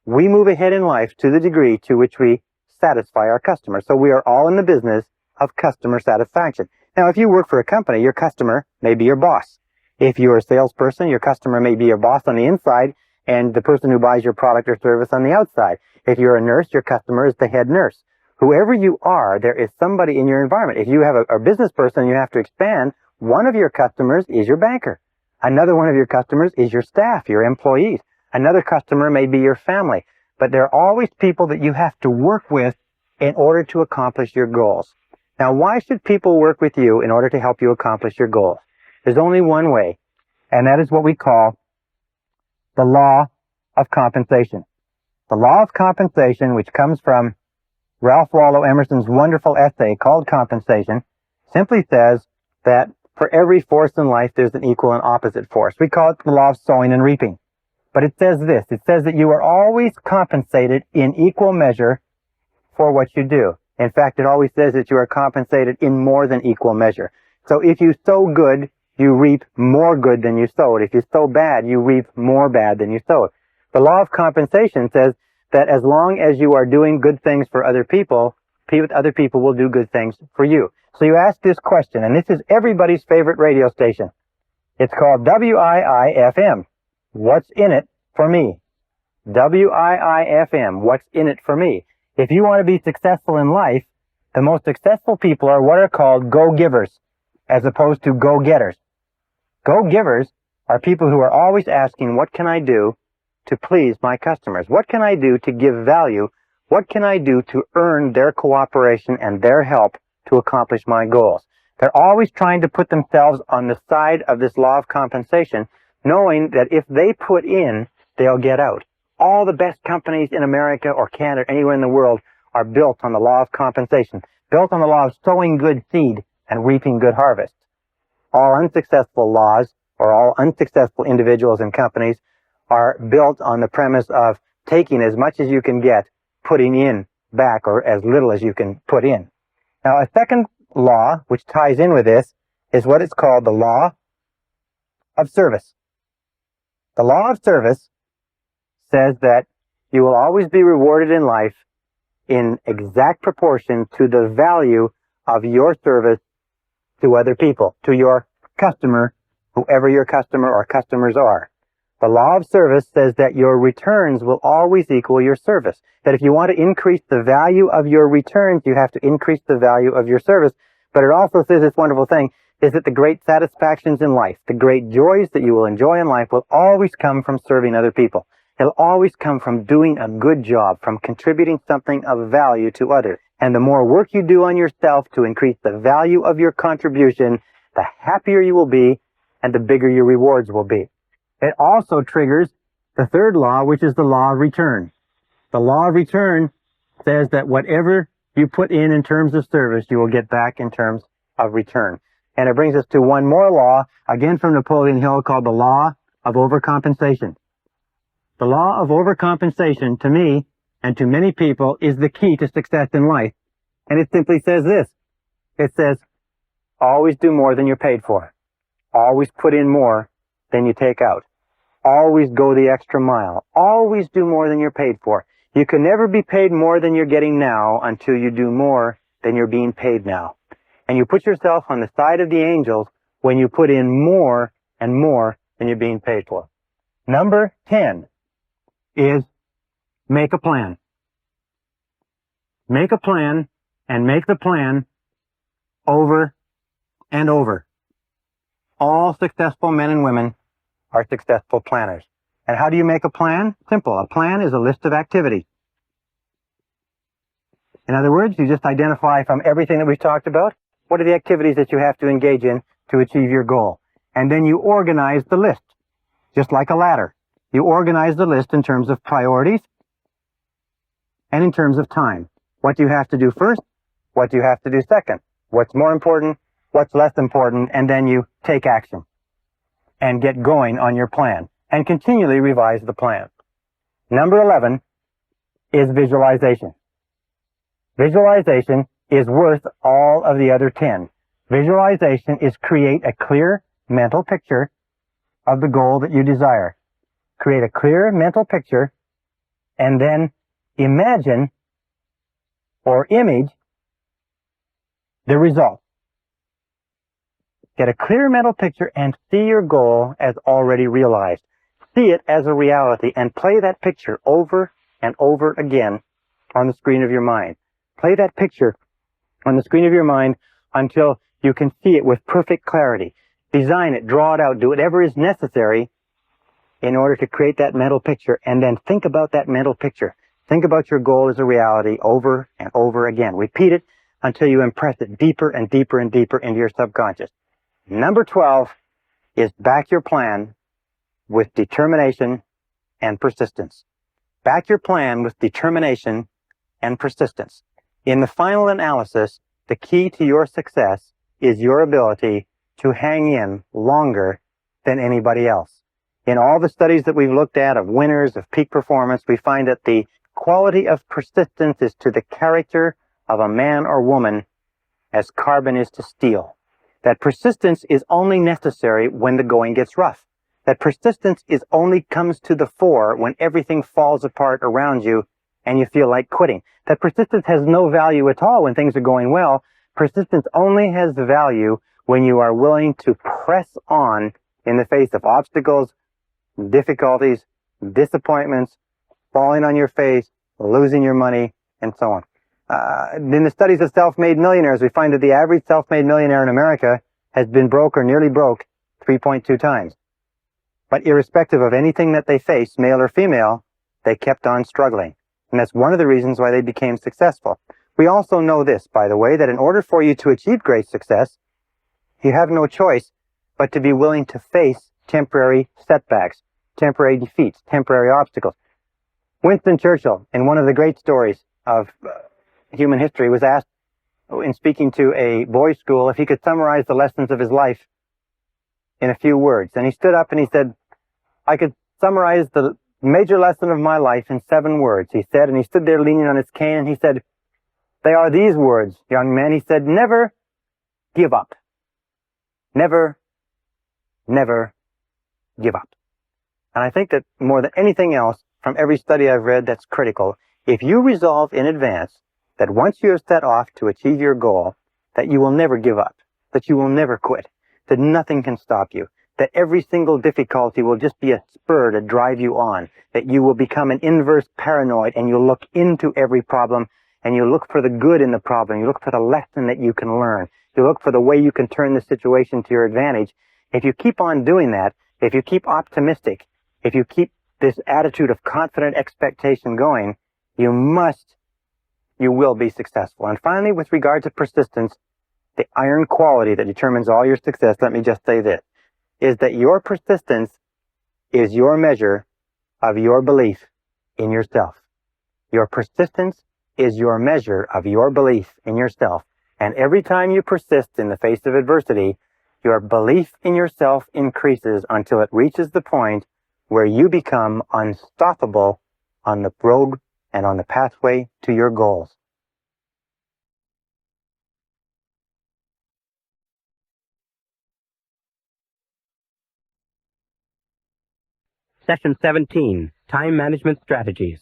we move ahead in life to the degree to which we satisfy our customer. So we are all in the business of customer satisfaction. Now, if you work for a company, your customer may be your boss. If you're a salesperson, your customer may be your boss on the inside and the person who buys your product or service on the outside. If you're a nurse, your customer is the head nurse. Whoever you are, there is somebody in your environment. If you have a business person and you have to expand, one of your customers is your banker. Another one of your customers is your staff, your employees. Another customer may be your family. But there are always people that you have to work with in order to accomplish your goals. Now, why should people work with you in order to help you accomplish your goals? There's only one way, and that is what we call the law of compensation. The law of compensation, which comes from Ralph Waldo Emerson's wonderful essay called Compensation, simply says that for every force in life, there's an equal and opposite force. We call it the law of sowing and reaping. But it says this, it says that you are always compensated in equal measure for what you do. In fact, it always says that you are compensated in more than equal measure. So if you sow good, you reap more good than you sowed. If you sow bad, you reap more bad than you sowed. The law of compensation says that as long as you are doing good things for other people will do good things for you. So you ask this question, and this is everybody's favorite radio station. It's called WIIFM. What's in it for me? WIIFM. What's in it for me? If you want to be successful in life, the most successful people are what are called go-givers, as opposed to go-getters. Go-givers are people who are always asking, what can I do to please my customers? What can I do to give value? What can I do to earn their cooperation and their help to accomplish my goals? They're always trying to put themselves on the side of this law of compensation, knowing that if they put in, they'll get out. All the best companies in America or Canada, anywhere in the world, are built on the law of compensation, built on the law of sowing good seed and reaping good harvest. All unsuccessful laws or all unsuccessful individuals and companies are built on the premise of taking as much as you can get, putting in back or as little as you can put in. Now, a second law, which ties in with this, is what is called the law of service. The law of service says that you will always be rewarded in life in exact proportion to the value of your service to other people, to your customer, whoever your customer or customers are. The law of service says that your returns will always equal your service. That if you want to increase the value of your returns, you have to increase the value of your service. But it also says this wonderful thing, is that the great satisfactions in life, the great joys that you will enjoy in life will always come from serving other people. It'll always come from doing a good job, from contributing something of value to others. And the more work you do on yourself to increase the value of your contribution, the happier you will be and the bigger your rewards will be. It also triggers the third law, which is the law of return. The law of return says that whatever you put in terms of service, you will get back in terms of return. And it brings us to one more law, again from Napoleon Hill, called the law of overcompensation. The law of overcompensation, to me and to many people, is the key to success in life. And it simply says this. It says, always do more than you're paid for. Always put in more than you take out. Always go the extra mile. Always do more than you're paid for. You can never be paid more than you're getting now until you do more than you're being paid now. And you put yourself on the side of the angels when you put in more and more than you're being paid for. Number 10 is make a plan. Make a plan and make the plan over and over. All successful men and women are successful planners. And how do you make a plan? Simple. A plan is a list of activities. In other words, you just identify from everything that we've talked about, What are the activities that you have to engage in to achieve your goal? And then you organize the list, just like a ladder. You organize the list in terms of priorities and in terms of time. What do you have to do first? What do you have to do second? What's more important? What's less important? And then you take action and get going on your plan and continually revise the plan. Number 11 is visualization. Visualization is worth all of the other 10. Visualization is create a clear mental picture of the goal that you desire. Create a clear mental picture and then imagine or image the result. Get a clear mental picture and see your goal as already realized. See it as a reality and play that picture over and over again on the screen of your mind. Play that picture on the screen of your mind until you can see it with perfect clarity. Design it, draw it out, do whatever is necessary in order to create that mental picture, and then think about that mental picture. Think about your goal as a reality over and over again. Repeat it until you impress it deeper and deeper and deeper into your subconscious. Number 12 is back your plan with determination and persistence. Back your plan with determination and persistence. In the final analysis, the key to your success is your ability to hang in longer than anybody else. In all the studies that we've looked at of winners, of peak performance, we find that the quality of persistence is to the character of a man or woman as carbon is to steel. That persistence is only necessary when the going gets rough. That persistence only comes to the fore when everything falls apart around you and you feel like quitting. That persistence has no value at all when things are going well. Persistence only has value when you are willing to press on in the face of obstacles, difficulties, disappointments, falling on your face, losing your money, and so on. In the studies of self-made millionaires, we find that the average self-made millionaire in America has been broke or nearly broke 3.2 times. But irrespective of anything that they faced, male or female, they kept on struggling. And that's one of the reasons why they became successful. We also know this, by the way, that in order for you to achieve great success, you have no choice but to be willing to face temporary setbacks, temporary defeats, temporary obstacles. Winston Churchill, in one of the great stories of human history, was asked in speaking to a boys' school if he could summarize the lessons of his life in a few words. And he stood up and he said, I could summarize the major lesson of my life in 7 words, he said, and he stood there leaning on his cane and he said, they are these words, young man. He said, never give up. Never, never give up. And I think that more than anything else, from every study I've read, that's critical. If you resolve in advance that once you have set off to achieve your goal, that you will never give up, that you will never quit, that nothing can stop you, that every single difficulty will just be a spur to drive you on, that you will become an inverse paranoid and you'll look into every problem and you look for the good in the problem, you look for the lesson that you can learn, you look for the way you can turn the situation to your advantage. If you keep on doing that, if you keep optimistic, if you keep this attitude of confident expectation going, you will be successful. And finally, with regard to persistence, the iron quality that determines all your success, let me just say this, is that your persistence is your measure of your belief in yourself. Your persistence is your measure of your belief in yourself. And every time you persist in the face of adversity, your belief in yourself increases until it reaches the point where you become unstoppable on the road and on the pathway to your goals. Session 17, Time Management Strategies.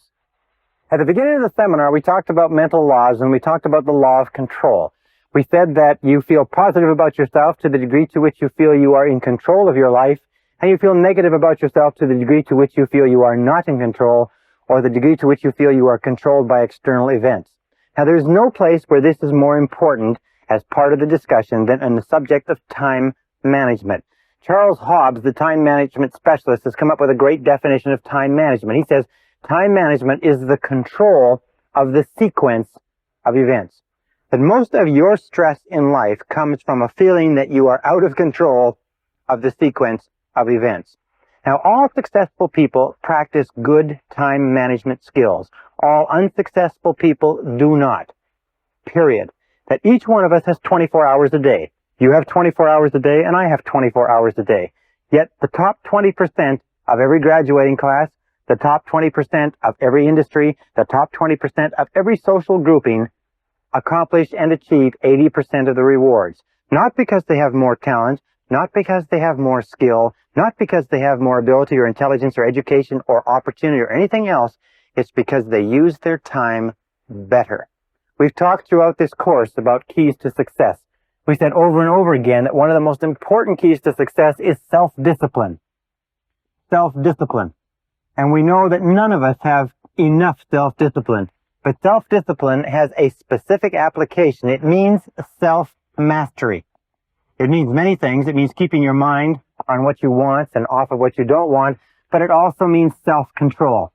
At the beginning of the seminar, we talked about mental laws and we talked about the law of control. We said that you feel positive about yourself to the degree to which you feel you are in control of your life, and you feel negative about yourself to the degree to which you feel you are not in control, or the degree to which you feel you are controlled by external events. Now, there's no place where this is more important as part of the discussion than on the subject of time management. Charles Hobbs, the time management specialist, has come up with a great definition of time management. He says, time management is the control of the sequence of events. that most of your stress in life comes from a feeling that you are out of control of the sequence of events. Now, all successful people practice good time management skills. All unsuccessful people do not. Period. That each one of us has 24 hours a day. You have 24 hours a day, and I have 24 hours a day. Yet the top 20% of every graduating class, the top 20% of every industry, the top 20% of every social grouping accomplish and achieve 80% of the rewards. Not because they have more talent, not because they have more skill, not because they have more ability or intelligence or education or opportunity or anything else. It's because they use their time better. We've talked throughout this course about keys to success. We said over and over again that one of the most important keys to success is self-discipline. Self-discipline. And we know that none of us have enough self-discipline. But self-discipline has a specific application. It means self-mastery. It means many things. It means keeping your mind on what you want and off of what you don't want. But it also means self-control.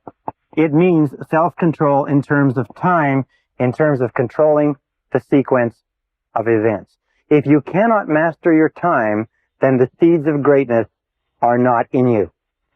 It means self-control in terms of time, in terms of controlling the sequence of events. If you cannot master your time, then the seeds of greatness are not in you.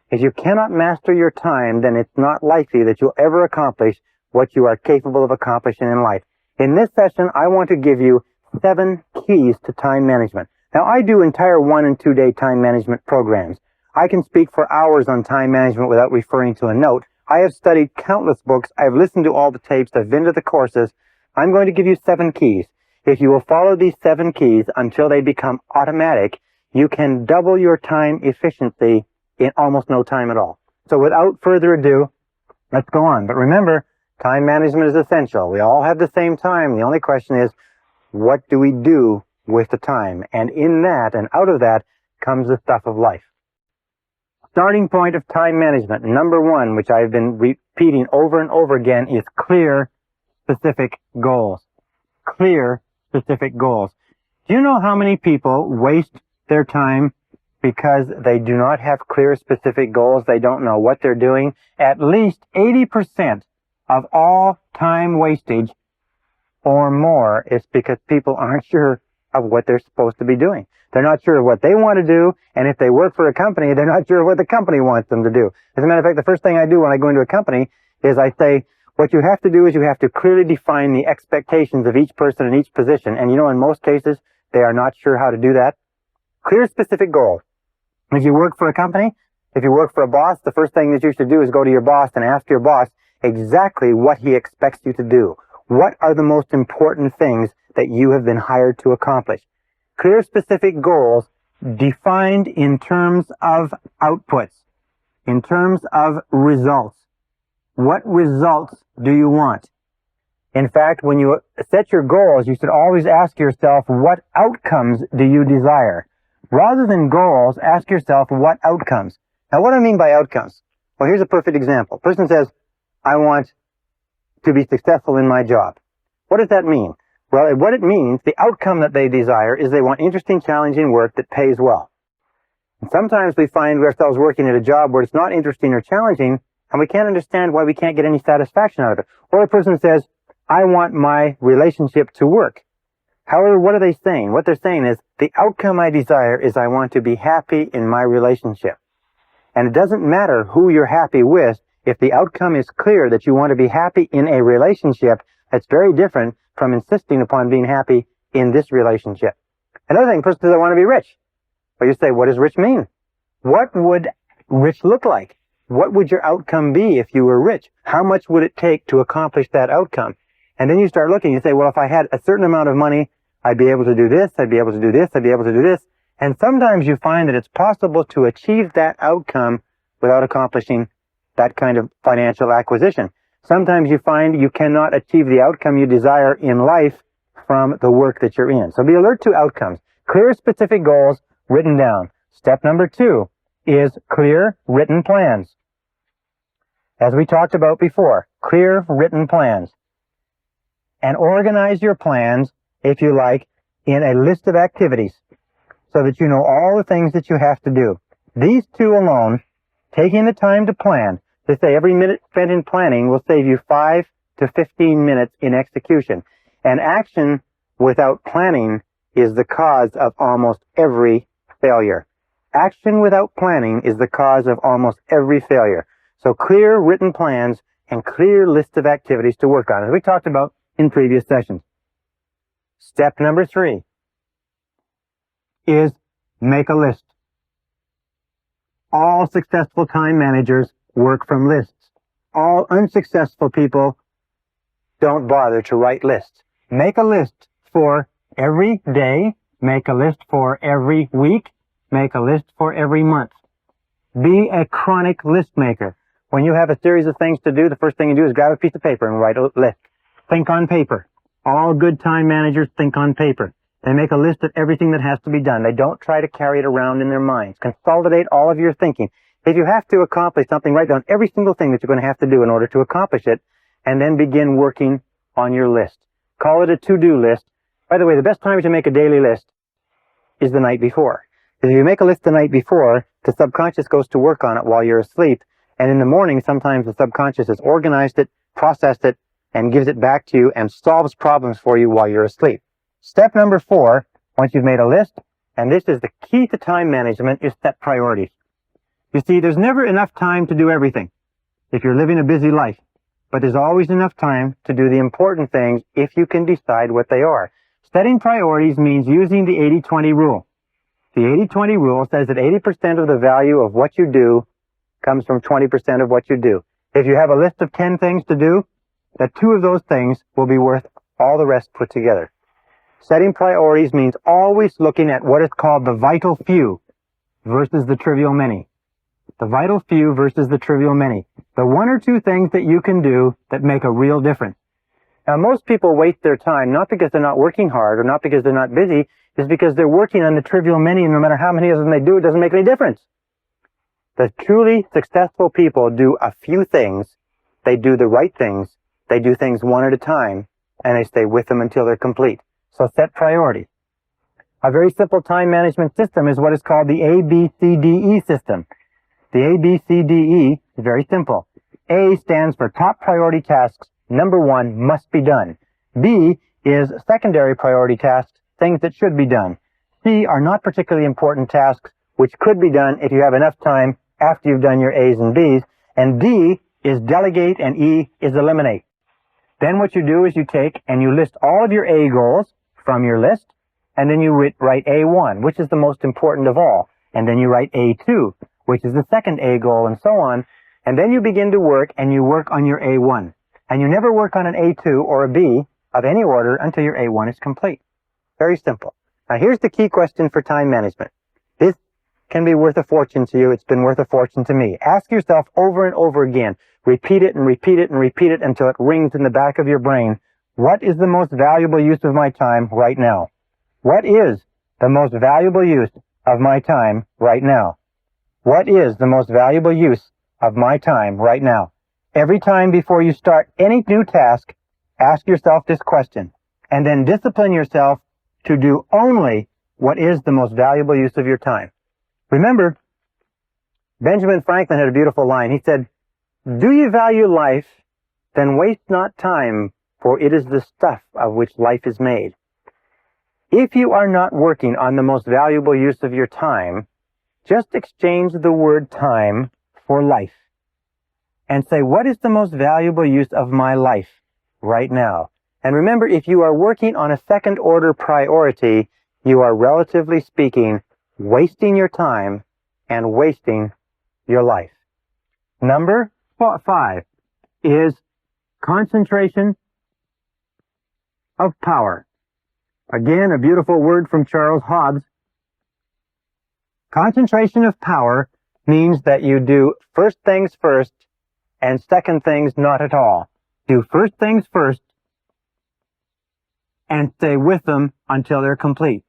If you cannot master your time, then it's not likely that you'll ever accomplish what you are capable of accomplishing in life. In this session, I want to give you 7 keys to time management. Now, I do entire 1 and 2 day time management programs. I can speak for hours on time management without referring to a note. I have studied countless books. I've listened to all the tapes. I've been to the courses. I'm going to give you 7 keys. If you will follow these 7 keys until they become automatic, you can double your time efficiency in almost no time at all. So without further ado, let's go on. But remember, time management is essential. We all have the same time. The only question is, what do we do with the time? And in that and out of that comes the stuff of life. Starting point of time management, number 1, which I've been repeating over and over again, is clear, specific goals. Clear, specific goals. Do you know how many people waste their time because they do not have clear, specific goals? They don't know what they're doing. At least 80% of all time wastage or more is because people aren't sure of what they're supposed to be doing. They're not sure of what they want to do, and if they work for a company, they're not sure what the company wants them to do. As a matter of fact, the first thing I do when I go into a company is I say, what you have to do is you have to clearly define the expectations of each person in each position. And you know, in most cases, they are not sure how to do that. Clear, specific goals. If you work for a company, if you work for a boss, the first thing that you should do is go to your boss and ask your boss exactly what he expects you to do. What are the most important things that you have been hired to accomplish? Clear, specific goals defined in terms of outputs, in terms of results. What results do you want? In fact, when you set your goals, you should always ask yourself, what outcomes do you desire? Rather than goals, ask yourself, what outcomes? Now, what do I mean by outcomes? Well, here's a perfect example. A person says, I want to be successful in my job. What does that mean? Well, what it means, the outcome that they desire is they want interesting, challenging work that pays well. And sometimes we find ourselves working at a job where it's not interesting or challenging, and we can't understand why we can't get any satisfaction out of it. Or a person says, I want my relationship to work. However, what are they saying? What they're saying is, the outcome I desire is I want to be happy in my relationship. And it doesn't matter who you're happy with. If the outcome is clear that you want to be happy in a relationship, that's very different from insisting upon being happy in this relationship. Another thing, person says, I want to be rich. Well, you say, what does rich mean? What would rich look like? What would your outcome be if you were rich? How much would it take to accomplish that outcome? And then you start looking, you say, well, if I had a certain amount of money, I'd be able to do this, I'd be able to do this, I'd be able to do this. And sometimes you find that it's possible to achieve that outcome without accomplishing that kind of financial acquisition. Sometimes you find you cannot achieve the outcome you desire in life from the work that you're in. So be alert to outcomes. Clear, specific goals written down. Step number 2 is clear written plans. As we talked about before, clear written plans. And organize your plans, if you like, in a list of activities so that you know all the things that you have to do. These 2 alone, taking the time to plan, they say every minute spent in planning will save you 5 to 15 minutes in execution. And action without planning is the cause of almost every failure. Action without planning is the cause of almost every failure. So clear written plans and clear list of activities to work on, as we talked about in previous sessions. Step number 3 is make a list. All successful time managers work from lists. All unsuccessful people don't bother to write lists. Make a list for every day. Make a list for every week. Make a list for every month. Be a chronic list maker. When you have a series of things to do, the first thing you do is grab a piece of paper and write a list. Think on paper. All good time managers think on paper. They make a list of everything that has to be done. They don't try to carry it around in their minds. Consolidate all of your thinking. If you have to accomplish something, write down every single thing that you're going to have to do in order to accomplish it, and then begin working on your list. Call it a to-do list. By the way, the best time to make a daily list is the night before. If you make a list the night before, the subconscious goes to work on it while you're asleep, and in the morning, sometimes the subconscious has organized it, processed it, and gives it back to you and solves problems for you while you're asleep. Step number 4, once you've made a list, and this is the key to time management, is set priorities. You see, there's never enough time to do everything if you're living a busy life, but there's always enough time to do the important things if you can decide what they are. Setting priorities means using the 80-20 rule. The 80-20 rule says that 80% of the value of what you do comes from 20% of what you do. If you have a list of 10 things to do, that 2 of those things will be worth all the rest put together. Setting priorities means always looking at what is called the vital few versus the trivial many. The vital few versus the trivial many. The 1 or 2 things that you can do that make a real difference. Now, most people waste their time not because they're not working hard or not because they're not busy, it's because they're working on the trivial many, and no matter how many of them they do, it doesn't make any difference. The truly successful people do a few things, they do the right things, they do things one at a time, and they stay with them until they're complete. So set priorities. A very simple time management system is what is called the ABCDE system. The ABCDE is very simple. A stands for top priority tasks. Number 1 must be done. B is secondary priority tasks, things that should be done. C are not particularly important tasks, which could be done if you have enough time after you've done your A's and B's. And D is delegate, and E is eliminate. Then what you do is you take and you list all of your A goals from your list, and then you write A1, which is the most important of all. And then you write A2, which is the second A goal, and so on. And then you begin to work, and you work on your A1. And you never work on an A2 or a B of any order until your A1 is complete. Very simple. Now here's the key question for time management. This can be worth a fortune to you. It's been worth a fortune to me. Ask yourself over and over again. Repeat it and repeat it and repeat it until it rings in the back of your brain. What is the most valuable use of my time right now? What is the most valuable use of my time right now? What is the most valuable use of my time right now? Every time before you start any new task, ask yourself this question, and then discipline yourself to do only what is the most valuable use of your time. Remember, Benjamin Franklin had a beautiful line. He said, "Do you value life? Then waste not time, for it is the stuff of which life is made." If you are not working on the most valuable use of your time, just exchange the word time for life. And say, what is the most valuable use of my life right now? And remember, if you are working on a second order priority, you are, relatively speaking, wasting your time and wasting your life. Number 5 is concentration of power. Again, a beautiful word from Charles Hobbes. Concentration of power means that you do first things first and second things not at all. Do first things first and stay with them until they're complete.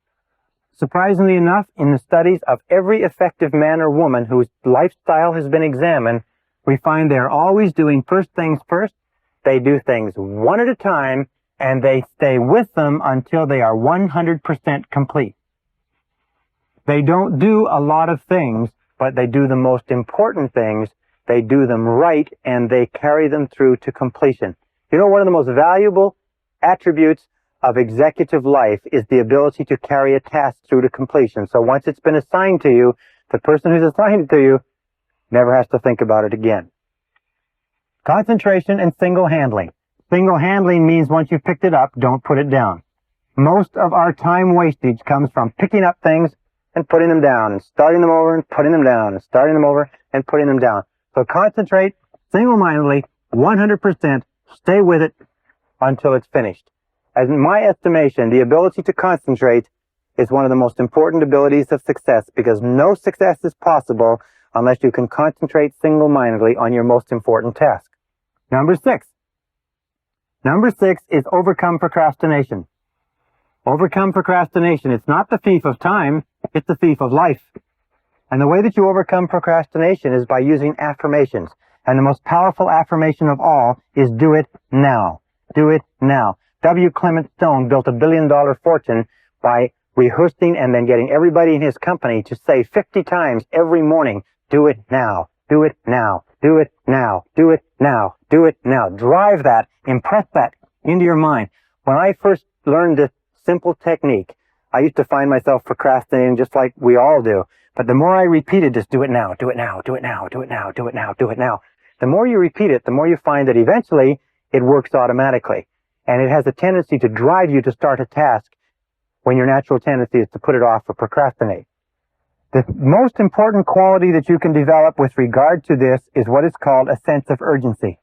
Surprisingly enough, in the studies of every effective man or woman whose lifestyle has been examined, we find they're always doing first things first, they do things one at a time, and they stay with them until they are 100% complete. They don't do a lot of things, but they do the most important things. They do them right, and they carry them through to completion. You know, one of the most valuable attributes of executive life is the ability to carry a task through to completion. So once it's been assigned to you, the person who's assigned it to you never has to think about it again. Concentration and single handling. Single handling means once you've picked it up, don't put it down. Most of our time wastage comes from picking up things and putting them down, and starting them over and putting them down, and starting them over and putting them down. So concentrate single-mindedly, 100%, stay with it until it's finished. As in my estimation, the ability to concentrate is one of the most important abilities of success, because no success is possible unless you can concentrate single-mindedly on your most important task. Number 6. Number 6 is overcome procrastination. Overcome procrastination. It's not the thief of time, it's the thief of life. And the way that you overcome procrastination is by using affirmations. And the most powerful affirmation of all is do it now. Do it now. W. Clement Stone built a $1 billion fortune by rehearsing and then getting everybody in his company to say 50 times every morning, do it now, do it now, do it now, do it now, do it now. Drive that, impress that into your mind. When I first learned this simple technique, I used to find myself procrastinating just like we all do. But the more I repeated this, do it now, do it now, do it now, do it now, do it now, do it now, the more you repeat it, the more you find that eventually it works automatically. And it has a tendency to drive you to start a task when your natural tendency is to put it off or procrastinate. The most important quality that you can develop with regard to this is what is called a sense of urgency.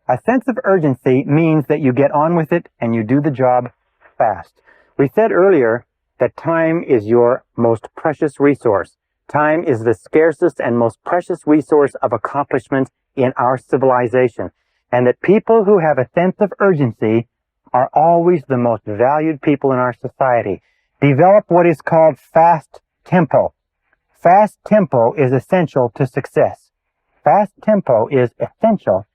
A sense of urgency means that you get on with it and you do the job fast. We said earlier that time is your most precious resource. Time is the scarcest and most precious resource of accomplishment in our civilization. And that people who have a sense of urgency are always the most valued people in our society. Develop what is called fast tempo. Fast tempo is essential to success. Fast tempo is essential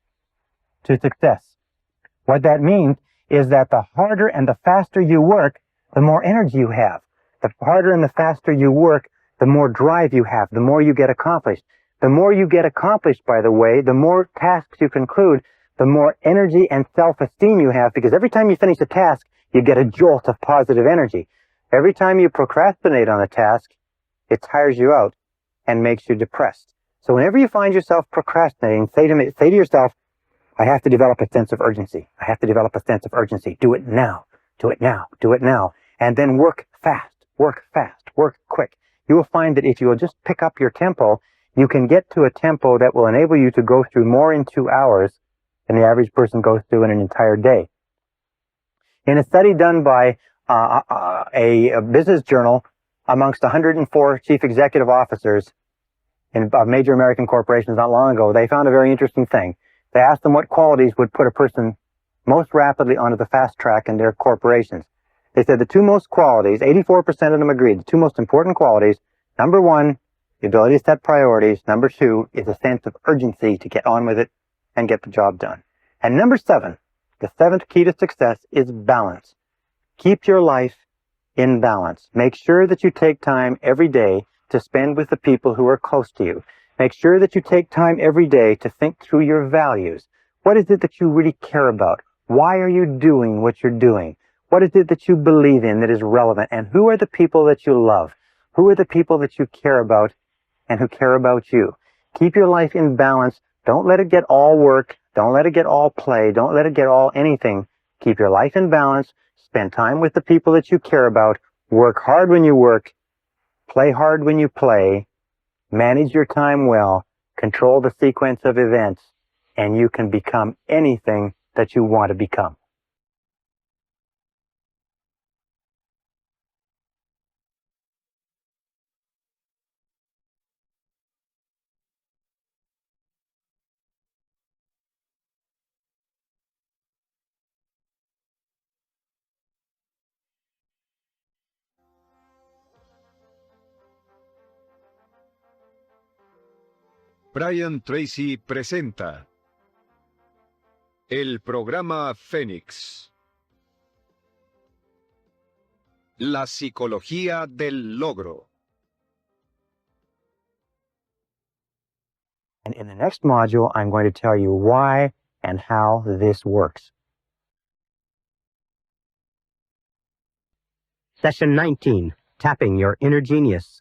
to success. What that means is that the harder and the faster you work, the more energy you have. The harder and the faster you work, the more drive you have, the more you get accomplished. The more you get accomplished, by the way, the more tasks you conclude, the more energy and self-esteem you have, because every time you finish a task, you get a jolt of positive energy. Every time you procrastinate on a task, it tires you out and makes you depressed. So whenever you find yourself procrastinating, say to yourself, I have to develop a sense of urgency. I have to develop a sense of urgency. Do it now. Do it now. Do it now. And then work fast, work quick. You will find that if you will just pick up your tempo, you can get to a tempo that will enable you to go through more in 2 hours than the average person goes through in an entire day. In a study done by a business journal amongst 104 chief executive officers of major American corporations not long ago, they found a very interesting thing. They asked them what qualities would put a person most rapidly onto the fast track in their corporations. They said the two most qualities, 84% of them agreed, the two most important qualities, number 1, the ability to set priorities. Number 2 is a sense of urgency to get on with it and get the job done. And number 7, the 7th key to success is balance. Keep your life in balance. Make sure that you take time every day to spend with the people who are close to you. Make sure that you take time every day to think through your values. What is it that you really care about? Why are you doing what you're doing? What is it that you believe in that is relevant? And who are the people that you love? Who are the people that you care about and who care about you? Keep your life in balance. Don't let it get all work. Don't let it get all play. Don't let it get all anything. Keep your life in balance. Spend time with the people that you care about. Work hard when you work. Play hard when you play. Manage your time well. Control the sequence of events. And you can become anything that you want to become. Brian Tracy presenta el programa Fénix. La psicología del logro. And in the next module, I'm going to tell you why and how this works. Session 19, Tapping Your Inner Genius.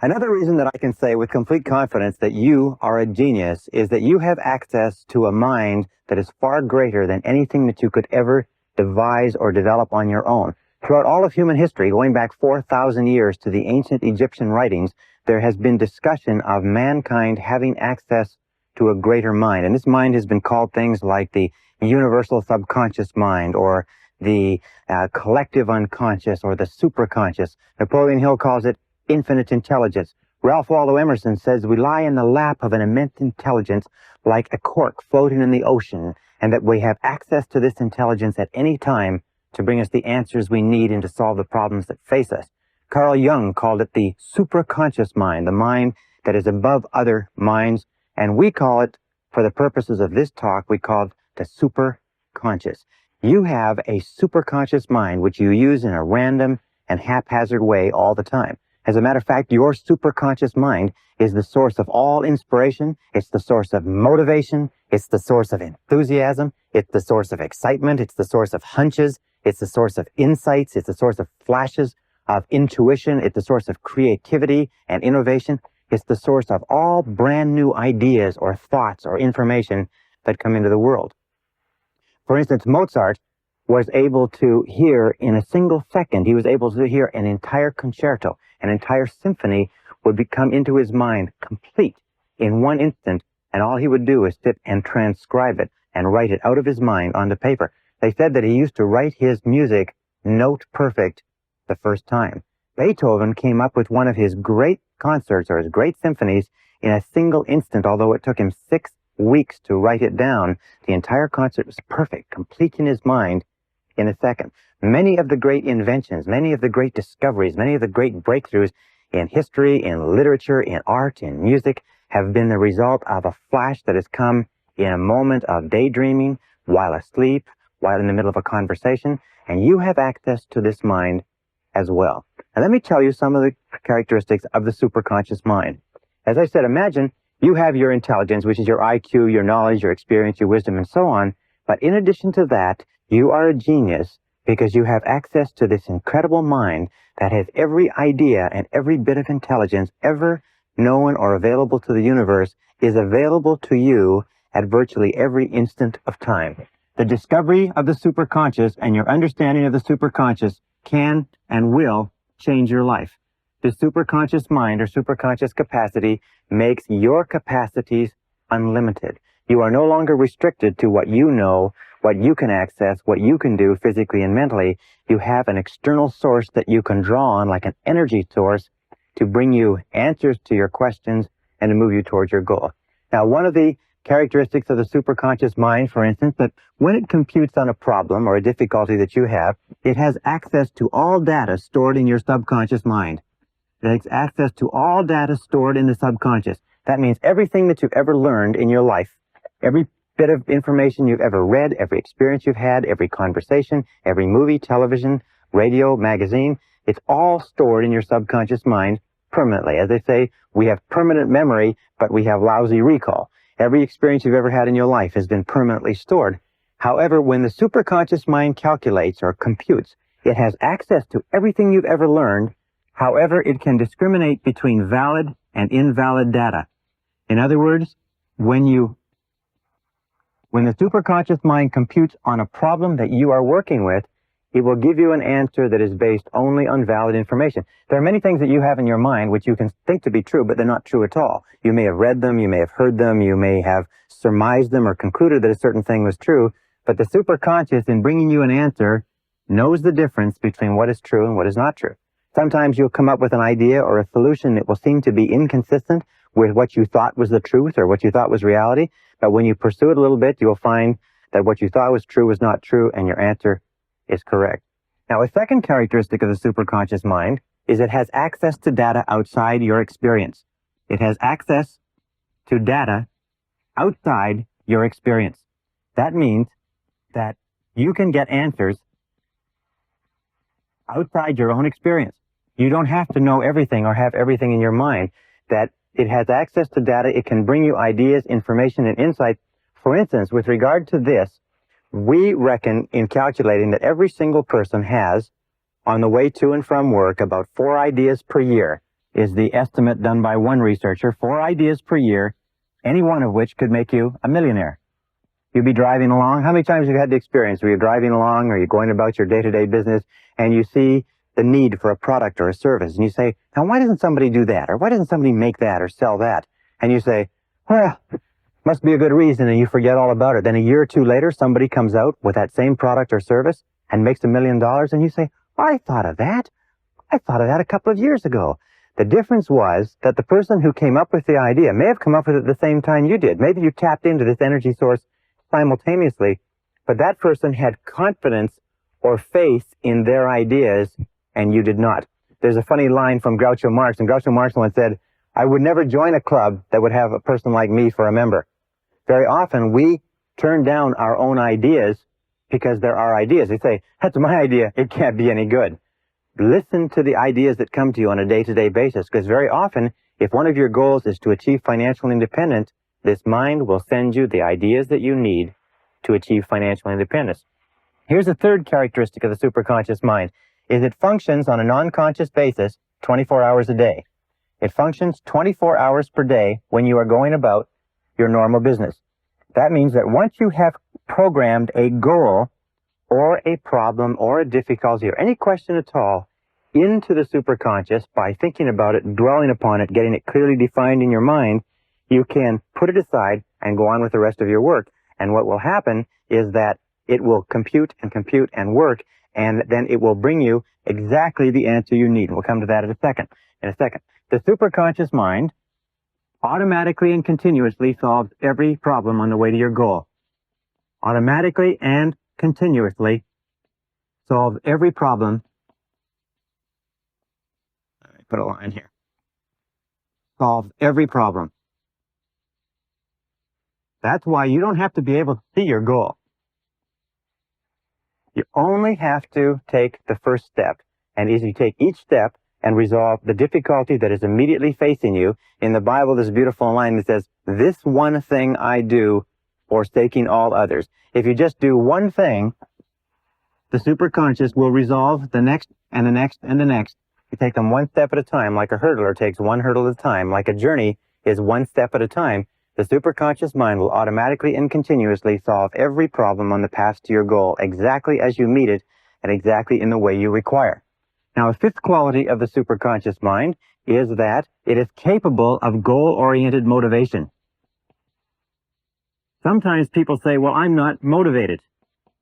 Another reason that I can say with complete confidence that you are a genius is that you have access to a mind that is far greater than anything that you could ever devise or develop on your own. Throughout all of human history, going back 4,000 years to the ancient Egyptian writings, there has been discussion of mankind having access to a greater mind. And this mind has been called things like the universal subconscious mind, or the collective unconscious, or the superconscious. Napoleon Hill calls it infinite intelligence. Ralph Waldo Emerson says we lie in the lap of an immense intelligence like a cork floating in the ocean, and that we have access to this intelligence at any time to bring us the answers we need and to solve the problems that face us. Carl Jung called it the supraconscious mind, the mind that is above other minds, and we call it, for the purposes of this talk, we call it the superconscious. You have a superconscious mind which you use in a random and haphazard way all the time. As a matter of fact, your superconscious mind is the source of all inspiration. It's the source of motivation. It's the source of enthusiasm. It's the source of excitement. It's the source of hunches. It's the source of insights. It's the source of flashes of intuition. It's the source of creativity and innovation. It's the source of all brand new ideas or thoughts or information that come into the world. For instance, Mozart was able to hear in a single second, he was able to hear an entire concerto, an entire symphony would come into his mind complete in one instant, and all he would do is sit and transcribe it and write it out of his mind onto paper. They said that he used to write his music note perfect the first time. Beethoven came up with one of his great concerts or his great symphonies in a single instant, although it took him 6 weeks to write it down. The entire concert was perfect, complete in his mind in a second. Many of the great inventions, many of the great discoveries, many of the great breakthroughs in history, in literature, in art, in music have been the result of a flash that has come in a moment of daydreaming, while asleep, while in the middle of a conversation, and you have access to this mind as well. And let me tell you some of the characteristics of the superconscious mind. As I said, imagine you have your intelligence, which is your IQ, your knowledge, your experience, your wisdom, and so on. But in addition to that, you are a genius because you have access to this incredible mind that has every idea and every bit of intelligence ever known or available to the universe is available to you at virtually every instant of time. The discovery of the superconscious and your understanding of the superconscious can and will change your life. The superconscious mind or superconscious capacity makes your capacities unlimited. You are no longer restricted to what you know, what you can access, what you can do physically and mentally. You have an external source that you can draw on, like an energy source, to bring you answers to your questions and to move you towards your goal. Now, one of the characteristics of the superconscious mind, for instance, that when it computes on a problem or a difficulty that you have, it has access to all data stored in your subconscious mind. It has access to all data stored in the subconscious. That means everything that you've ever learned in your life, every bit of information you've ever read, every experience you've had, every conversation, every movie, television, radio, magazine, it's all stored in your subconscious mind permanently. As they say, we have permanent memory, but we have lousy recall. Every experience you've ever had in your life has been permanently stored. However, when the superconscious mind calculates or computes, it has access to everything you've ever learned. However, it can discriminate between valid and invalid data. In other words, when the superconscious mind computes on a problem that you are working with, it will give you an answer that is based only on valid information. There are many things that you have in your mind which you can think to be true, but they're not true at all. You may have read them, you may have heard them, you may have surmised them or concluded that a certain thing was true, but the superconscious, in bringing you an answer, knows the difference between what is true and what is not true. Sometimes you'll come up with an idea or a solution that will seem to be inconsistent with what you thought was the truth or what you thought was reality, but when you pursue it a little bit, you'll find that what you thought was true was not true, and your answer is correct. Now, a second characteristic of the superconscious mind is it has access to data outside your experience. It has access to data outside your experience. That means that you can get answers outside your own experience. You don't have to know everything or have everything in your mind. That it has access to data, it can bring you ideas, information, and insight. For instance, with regard to this, we reckon in calculating that every single person has on the way to and from work, about 4 ideas per year is the estimate done by one researcher. 4 ideas per year, any one of which could make you a millionaire. You'd be driving along. How many times have you had the experience where you're driving along or you're going about your day-to-day business and you see the need for a product or a service and you say, now why doesn't somebody do that? Or why doesn't somebody make that or sell that? And you say, well, must be a good reason, and you forget all about it. Then a year or two later, somebody comes out with that same product or service and makes $1 million, and you say, I thought of that. I thought of that a couple of years ago. The difference was that the person who came up with the idea may have come up with it at the same time you did. Maybe you tapped into this energy source simultaneously, but that person had confidence or faith in their ideas, and you did not. There's a funny line from Groucho Marx, and Groucho Marx once said, I would never join a club that would have a person like me for a member. Very often, we turn down our own ideas because they're our ideas. They say, that's my idea, it can't be any good. Listen to the ideas that come to you on a day-to-day basis, because very often, if one of your goals is to achieve financial independence, this mind will send you the ideas that you need to achieve financial independence. Here's a third characteristic of the superconscious mind, is it functions on a non-conscious basis 24 hours a day. It functions 24 hours per day when you are going about your normal business. That means that once you have programmed a goal or a problem or a difficulty or any question at all into the superconscious by thinking about it, dwelling upon it, getting it clearly defined in your mind, you can put it aside and go on with the rest of your work. And what will happen is that it will compute and work, and then it will bring you exactly the answer you need. We'll come to that in a second. The superconscious mind automatically and continuously solves every problem on the way to your goal. Automatically and continuously solves every problem. Let me put a line here. Solves every problem. That's why you don't have to be able to see your goal. You only have to take the first step. And as you take each step and resolve the difficulty that is immediately facing you, in the Bible there's a beautiful line that says, this one thing I do, forsaking all others. If you just do one thing, the superconscious will resolve the next and the next and the next. You take them one step at a time, like a hurdler takes one hurdle at a time, like a journey is one step at a time. The superconscious mind will automatically and continuously solve every problem on the path to your goal exactly as you meet it and exactly in the way you require. Now, a fifth quality of the superconscious mind is that it is capable of goal-oriented motivation. Sometimes people say, well, I'm not motivated.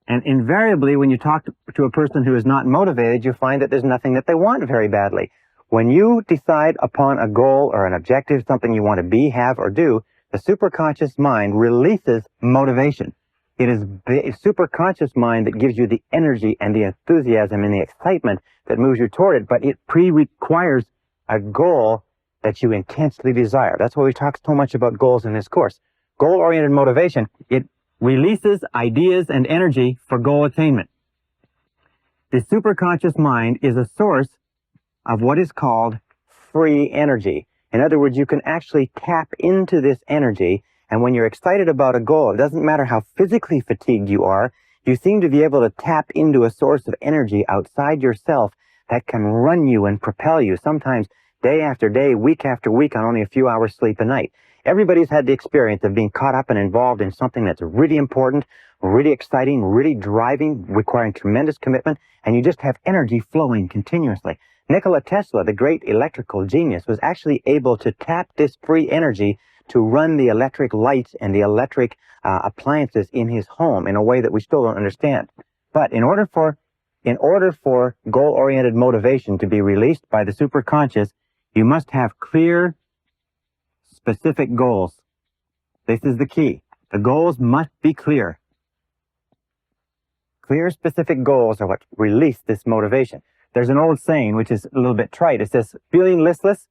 And invariably, when you talk to a person who is not motivated, you find that there's nothing that they want very badly. When you decide upon a goal or an objective, something you want to be, have, or do, the superconscious mind releases motivation. It is the superconscious mind that gives you the energy and the enthusiasm and the excitement that moves you toward it, but it requires a goal that you intensely desire. That's why we talk so much about goals in this course. Goal-oriented motivation, it releases ideas and energy for goal attainment. The superconscious mind is a source of what is called free energy. In other words, you can actually tap into this energy, and when you're excited about a goal, it doesn't matter how physically fatigued you are, you seem to be able to tap into a source of energy outside yourself that can run you and propel you, sometimes day after day, week after week, on only a few hours sleep a night. Everybody's had the experience of being caught up and involved in something that's really important, really exciting, really driving, requiring tremendous commitment, and you just have energy flowing continuously. Nikola Tesla, the great electrical genius, was actually able to tap this free energy to run the electric lights and the electric appliances in his home in a way that we still don't understand. But in order for goal-oriented motivation to be released by the superconscious, you must have clear, specific goals. This is the key. The goals must be clear. Clear, specific goals are what release this motivation. There's an old saying, which is a little bit trite. It says, feeling listless,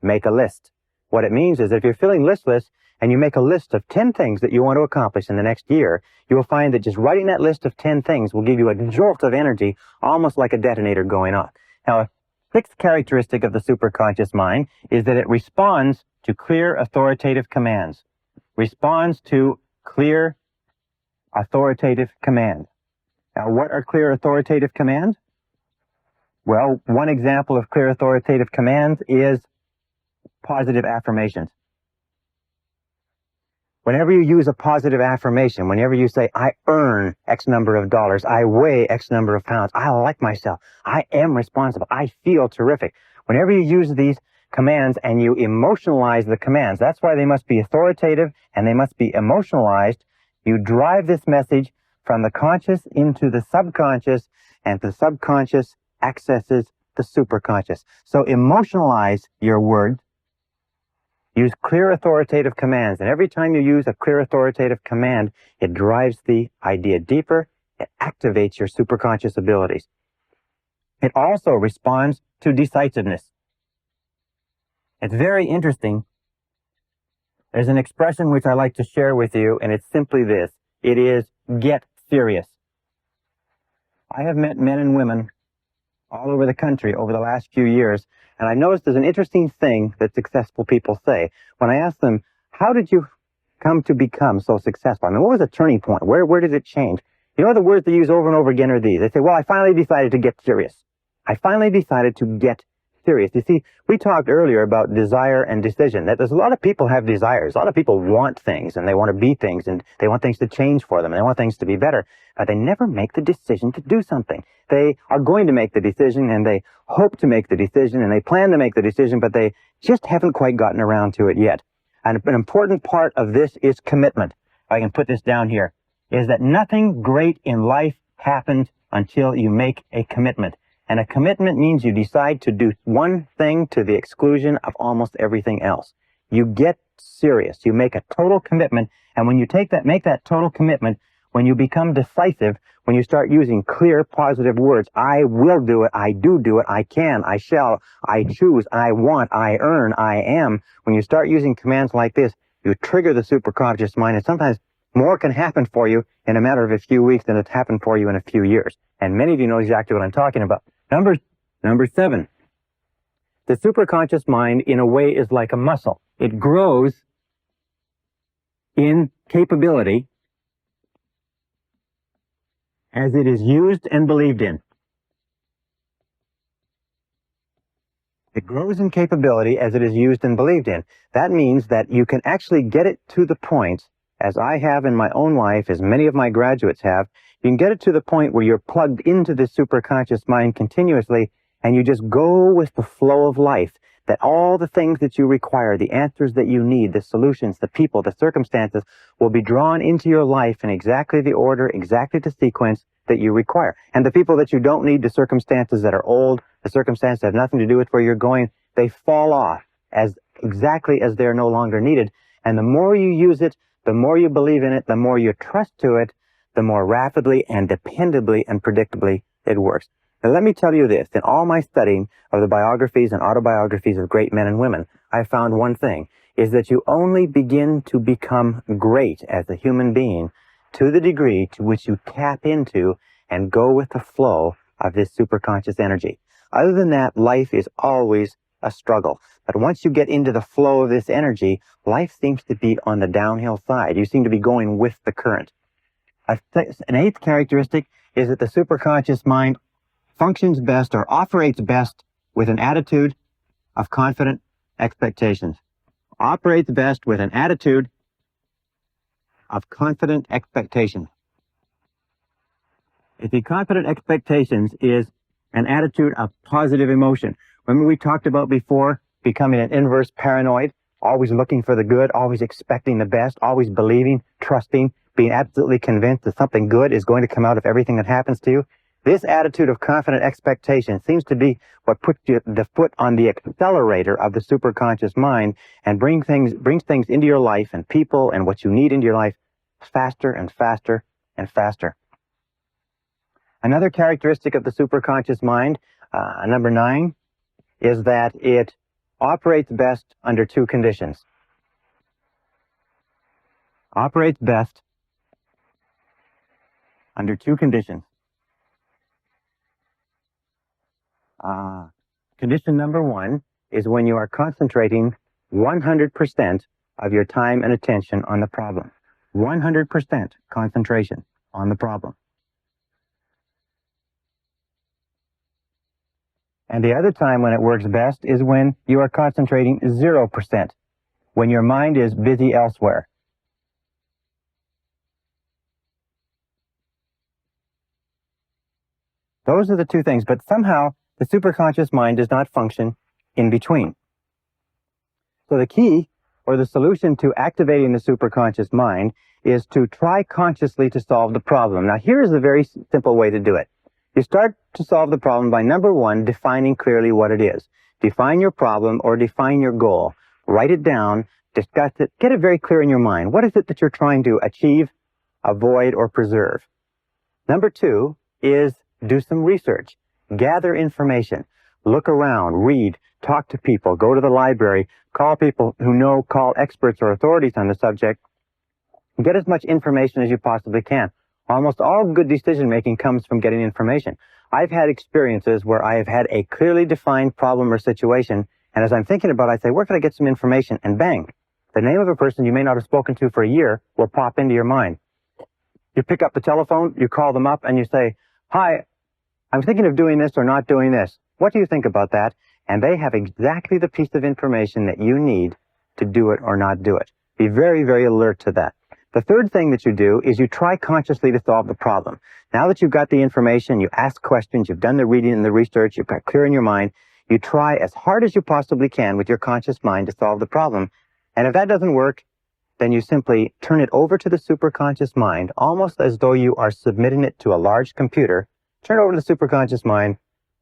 make a list. What it means is if you're feeling listless and you make a list of 10 things that you want to accomplish in the next year, you will find that just writing that list of 10 things will give you a jolt of energy, almost like a detonator going off. Now, a sixth characteristic of the superconscious mind is that it responds to clear authoritative commands. Responds to clear authoritative commands. Now, what are clear authoritative commands? Well, one example of clear authoritative commands is positive affirmations. Whenever you use a positive affirmation, whenever you say, I earn X number of dollars, I weigh X number of pounds, I like myself, I am responsible, I feel terrific. Whenever you use these commands and you emotionalize the commands, that's why they must be authoritative and they must be emotionalized. You drive this message from the conscious into the subconscious, and the subconscious accesses the superconscious. So emotionalize your words. Use clear authoritative commands, and every time you use a clear authoritative command, it drives the idea deeper, it activates your superconscious abilities. It also responds to decisiveness. It's very interesting. There's an expression which I like to share with you, and it's simply this. It is, get serious. I have met men and women all over the country over the last few years, and I noticed there's an interesting thing that successful people say. When I ask them, how did you come to become so successful? I mean, what was the turning point? Where did it change? You know, the words they use over and over again are these. They say, well, I finally decided to get serious. I finally decided to get serious. You see, we talked earlier about desire and decision, that there's a lot of people have desires. A lot of people want things, and they want to be things, and they want things to change for them, and they want things to be better, but they never make the decision to do something. They are going to make the decision, and they hope to make the decision, and they plan to make the decision, but they just haven't quite gotten around to it yet. And an important part of this is commitment. If I can put this down here, is that nothing great in life happens until you make a commitment. And a commitment means you decide to do one thing to the exclusion of almost everything else. You get serious. You make a total commitment. And when you make that total commitment, when you become decisive, when you start using clear, positive words, I will do it, I do it, I can, I shall, I choose, I want, I earn, I am. When you start using commands like this, you trigger the superconscious mind, and sometimes more can happen for you in a matter of a few weeks than it's happened for you in a few years. And many of you know exactly what I'm talking about. Number 7. The superconscious mind, in a way, is like a muscle. It grows in capability as it is used and believed in. It grows in capability as it is used and believed in. That means that you can actually get it to the point, as I have in my own life, as many of my graduates have, you can get it to the point where you're plugged into this superconscious mind continuously, and you just go with the flow of life, that all the things that you require, the answers that you need, the solutions, the people, the circumstances, will be drawn into your life in exactly the order, exactly the sequence that you require. And the people that you don't need, the circumstances that are old, the circumstances that have nothing to do with where you're going, they fall off as exactly as they're no longer needed. And the more you use it, the more you believe in it, the more you trust to it, the more rapidly and dependably and predictably it works. Now, let me tell you this. In all my studying of the biographies and autobiographies of great men and women, I found one thing, is that you only begin to become great as a human being to the degree to which you tap into and go with the flow of this superconscious energy. Other than that, life is always a struggle. But once you get into the flow of this energy, life seems to be on the downhill side. You seem to be going with the current. An 8th characteristic is that the superconscious mind functions best or operates best with an attitude of confident expectations. Operates best with an attitude of confident expectations. The confident expectations is an attitude of positive emotion. Remember we talked about before becoming an inverse paranoid, always looking for the good, always expecting the best, always believing, trusting, being absolutely convinced that something good is going to come out of everything that happens to you. This attitude of confident expectation seems to be what puts the foot on the accelerator of the superconscious mind and brings things into your life and people and what you need into your life faster and faster and faster. Another characteristic of the superconscious mind, number 9, is that it operates best under 2 conditions. Operates best under 2 conditions. Condition number 1 is when you are concentrating 100% of your time and attention on the problem. 100% concentration on the problem. And the other time when it works best is when you are concentrating 0%, when your mind is busy elsewhere. Those are the two things, but somehow the superconscious mind does not function in between. So the key, or the solution to activating the superconscious mind, is to try consciously to solve the problem. Now here's a very simple way to do it. You start to solve the problem by, number one, defining clearly what it is. Define your problem or define your goal. Write it down, discuss it, get it very clear in your mind. What is it that you're trying to achieve, avoid, or preserve? Number two is do some research. Gather information. Look around, read, talk to people, go to the library, call people who know, call experts or authorities on the subject. Get as much information as you possibly can. Almost all good decision-making comes from getting information. I've had experiences where I have had a clearly defined problem or situation, and as I'm thinking about it, I say, where can I get some information? And bang, the name of a person you may not have spoken to for a year will pop into your mind. You pick up the telephone, you call them up, and you say, hi, I'm thinking of doing this or not doing this. What do you think about that? And they have exactly the piece of information that you need to do it or not do it. Be very, very alert to that. The third thing that you do is you try consciously to solve the problem. Now that you've got the information, you ask questions, you've done the reading and the research, you've got clear in your mind, you try as hard as you possibly can with your conscious mind to solve the problem. And if that doesn't work, then you simply turn it over to the superconscious mind, almost as though you are submitting it to a large computer. Turn it over to the superconscious mind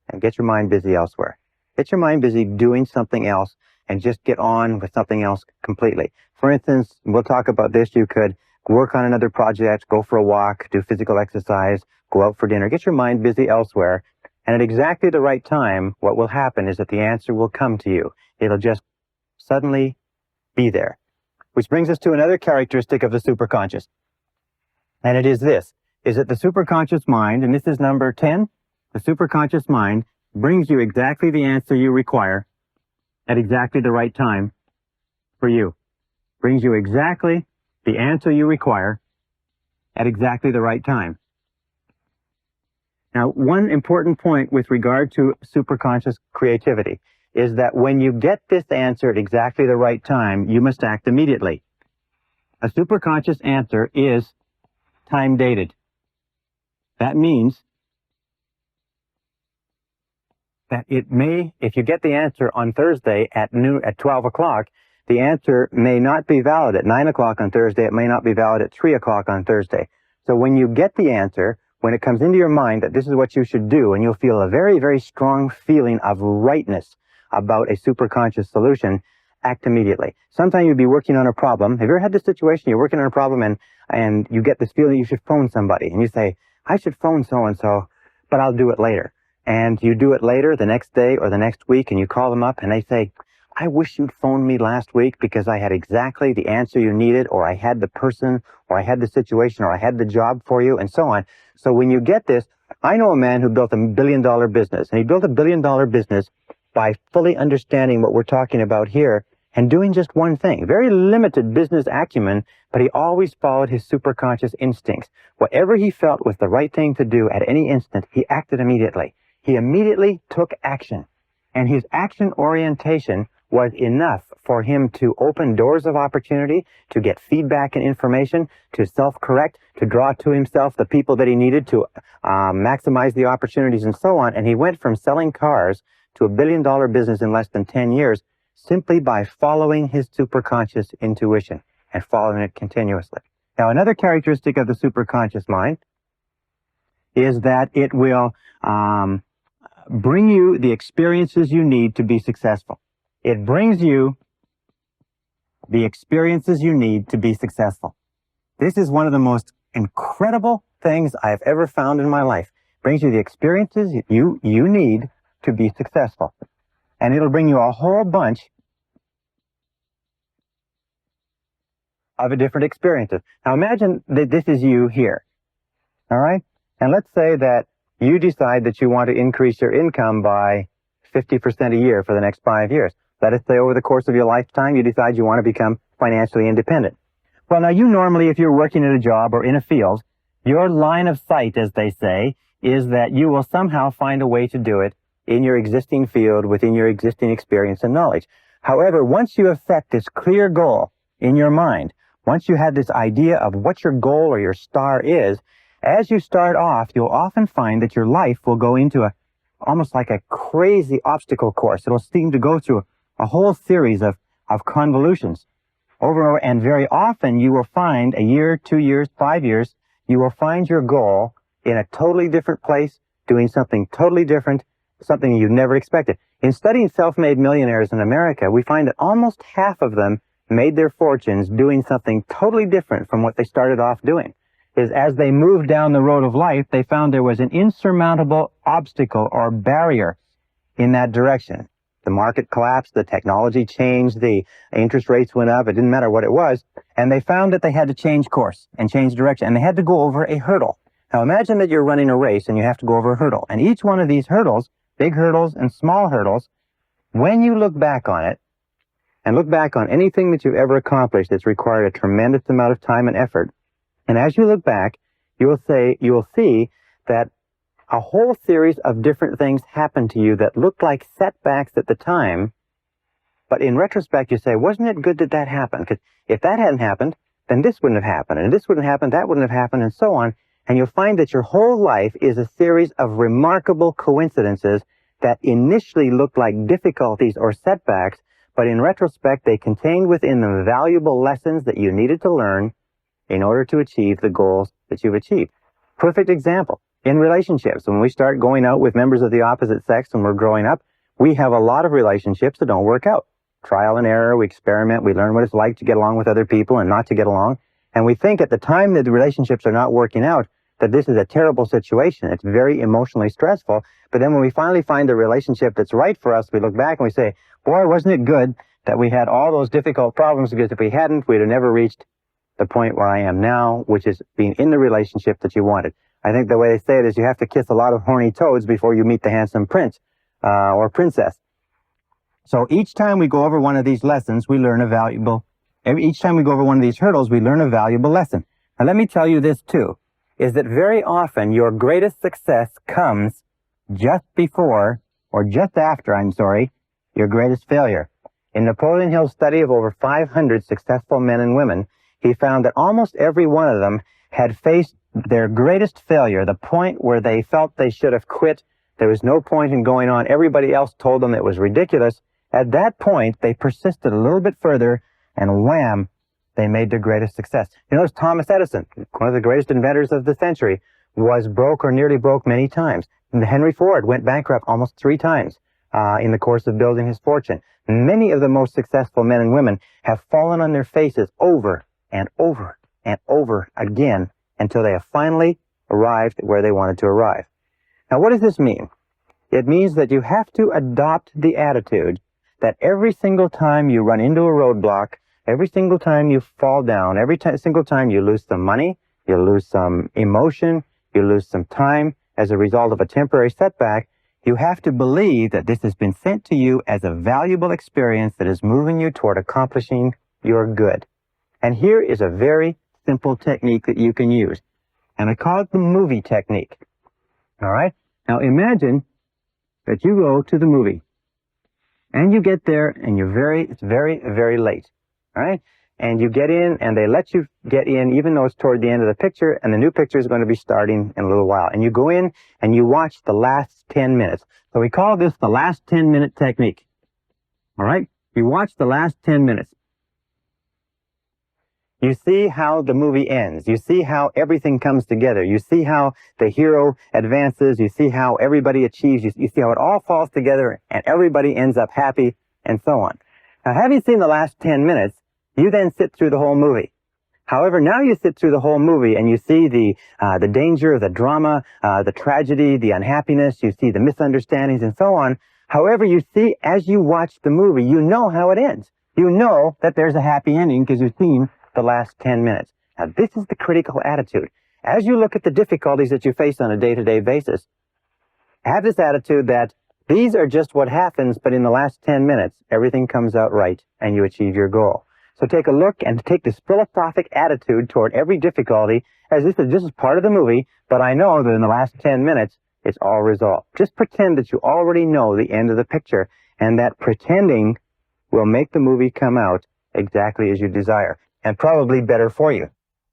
and get your mind busy elsewhere. Get your mind busy doing something else and just get on with something else completely. For instance, we'll talk about this. You could work on another project, go for a walk, do physical exercise, go out for dinner. Get your mind busy elsewhere. And at exactly the right time, what will happen is that the answer will come to you. It'll just suddenly be there. Which brings us to another characteristic of the superconscious. And it is this, is that the superconscious mind, and this is number 10, the superconscious mind brings you exactly the answer you require at exactly the right time for you. Brings you exactly the answer you require at exactly the right time. Now, one important point with regard to superconscious creativity is that when you get this answer at exactly the right time, you must act immediately. A superconscious answer is time dated. That means that it may, if you get the answer on Thursday at noon, at 12 o'clock, the answer may not be valid at 9 o'clock on Thursday. It may not be valid at 3 o'clock on Thursday. So when you get the answer, when it comes into your mind that this is what you should do, and you'll feel a very, very strong feeling of rightness about a superconscious solution, act immediately. Sometimes you'll be working on a problem. Have you ever had this situation? You're working on a problem and you get this feeling you should phone somebody. And you say, I should phone so-and-so, but I'll do it later. And you do it later, the next day or the next week, and you call them up and they say, I wish you'd phoned me last week because I had exactly the answer you needed, or I had the person, or I had the situation, or I had the job for you, and so on. So when you get this, I know a man who built $1 billion business, and he built $1 billion business by fully understanding what we're talking about here and doing just one thing. Very limited business acumen, but he always followed his superconscious instincts. Whatever he felt was the right thing to do at any instant, he acted immediately. He immediately took action, and his action orientation was enough for him to open doors of opportunity, to get feedback and information, to self-correct, to draw to himself the people that he needed to maximize the opportunities and so on. And he went from selling cars to $1 billion business in less than 10 years simply by following his superconscious intuition and following it continuously. Now, another characteristic of the superconscious mind is that it will bring you the experiences you need to be successful. It brings you the experiences you need to be successful. This is one of the most incredible things I've ever found in my life. It brings you the experiences you need to be successful. And it'll bring you a whole bunch of different experiences. Now imagine that this is you here. All right? And let's say that you decide that you want to increase your income by 50% a year for the next 5 years. Let us say over the course of your lifetime, you decide you want to become financially independent. Well, now you normally, if you're working at a job or in a field, your line of sight, as they say, is that you will somehow find a way to do it in your existing field, within your existing experience and knowledge. However, once you have set this clear goal in your mind, once you have this idea of what your goal or your star is, as you start off, you'll often find that your life will go into almost like a crazy obstacle course. It'll seem to go through a whole series of convolutions over and over. And very often you will find a year, 2 years, 5 years, you will find your goal in a totally different place, doing something totally different, something you've never expected. In studying self-made millionaires in America, we find that almost half of them made their fortunes doing something totally different from what they started off doing. Is as they moved down the road of life, they found there was an insurmountable obstacle or barrier in that direction. The market collapsed, the technology changed, the interest rates went up, it didn't matter what it was, and they found that they had to change course and change direction, and they had to go over a hurdle. Now imagine that you're running a race and you have to go over a hurdle, and each one of these hurdles, big hurdles and small hurdles, when you look back on it, and look back on anything that you've ever accomplished that's required a tremendous amount of time and effort, and as you look back, you will see that a whole series of different things happened to you that looked like setbacks at the time, but in retrospect you say, wasn't it good that that happened? Because if that hadn't happened, then this wouldn't have happened, and this wouldn't have happened, that wouldn't have happened, and so on. And you'll find that your whole life is a series of remarkable coincidences that initially looked like difficulties or setbacks, but in retrospect they contained within them valuable lessons that you needed to learn in order to achieve the goals that you've achieved. Perfect example. In relationships, when we start going out with members of the opposite sex when we're growing up, we have a lot of relationships that don't work out. Trial and error, we experiment, we learn what it's like to get along with other people and not to get along. And we think at the time that the relationships are not working out, that this is a terrible situation. It's very emotionally stressful. But then when we finally find a relationship that's right for us, we look back and we say, boy, wasn't it good that we had all those difficult problems, because if we hadn't, we'd have never reached the point where I am now, which is being in the relationship that you wanted. I think the way they say it is you have to kiss a lot of horny toads before you meet the handsome prince or princess. So each time we go over one of these lessons, we learn a valuable, each time we go over one of these hurdles, we learn a valuable lesson. Now let me tell you this too, is that very often your greatest success comes just before, or just after, your greatest failure. In Napoleon Hill's study of over 500 successful men and women, he found that almost every one of them had faced their greatest failure, the point where they felt they should have quit. There was no point in going on. Everybody else told them it was ridiculous. At that point, they persisted a little bit further, and wham, they made their greatest success. You know, Thomas Edison, one of the greatest inventors of the century, was broke or nearly broke many times. And Henry Ford went bankrupt almost 3 times in the course of building his fortune. Many of the most successful men and women have fallen on their faces over and over and over again until they have finally arrived where they wanted to arrive. Now, what does this mean? It means that you have to adopt the attitude that every single time you run into a roadblock, every single time you fall down, single time you lose some money, you lose some emotion, you lose some time as a result of a temporary setback, you have to believe that this has been sent to you as a valuable experience that is moving you toward accomplishing your good. And here is a very simple technique that you can use. And I call it the movie technique. All right? Now imagine that you go to the movie and you get there and it's very, very late. All right? And you get in and they let you get in even though it's toward the end of the picture and the new picture is going to be starting in a little while. And you go in and you watch the last 10 minutes. So we call this the last 10-minute technique. All right? You watch the last 10 minutes. You see how the movie ends. You see how everything comes together. You see how the hero advances. You see how everybody achieves. You see how it all falls together and everybody ends up happy and so on. Now, having seen the last 10 minutes, you then sit through the whole movie. However, now you sit through the whole movie and you see the danger, the drama, the tragedy, the unhappiness. You see the misunderstandings and so on. However, you see, as you watch the movie, you know how it ends. You know that there's a happy ending because you've seen the last 10 minutes. Now, this is the critical attitude. As you look at the difficulties that you face on a day-to-day basis, have this attitude that these are just what happens, but in the last 10 minutes, everything comes out right and you achieve your goal. So take a look and take this philosophic attitude toward every difficulty as this is part of the movie, but I know that in the last 10 minutes, it's all resolved. Just pretend that you already know the end of the picture, and that pretending will make the movie come out exactly as you desire, and probably better for you.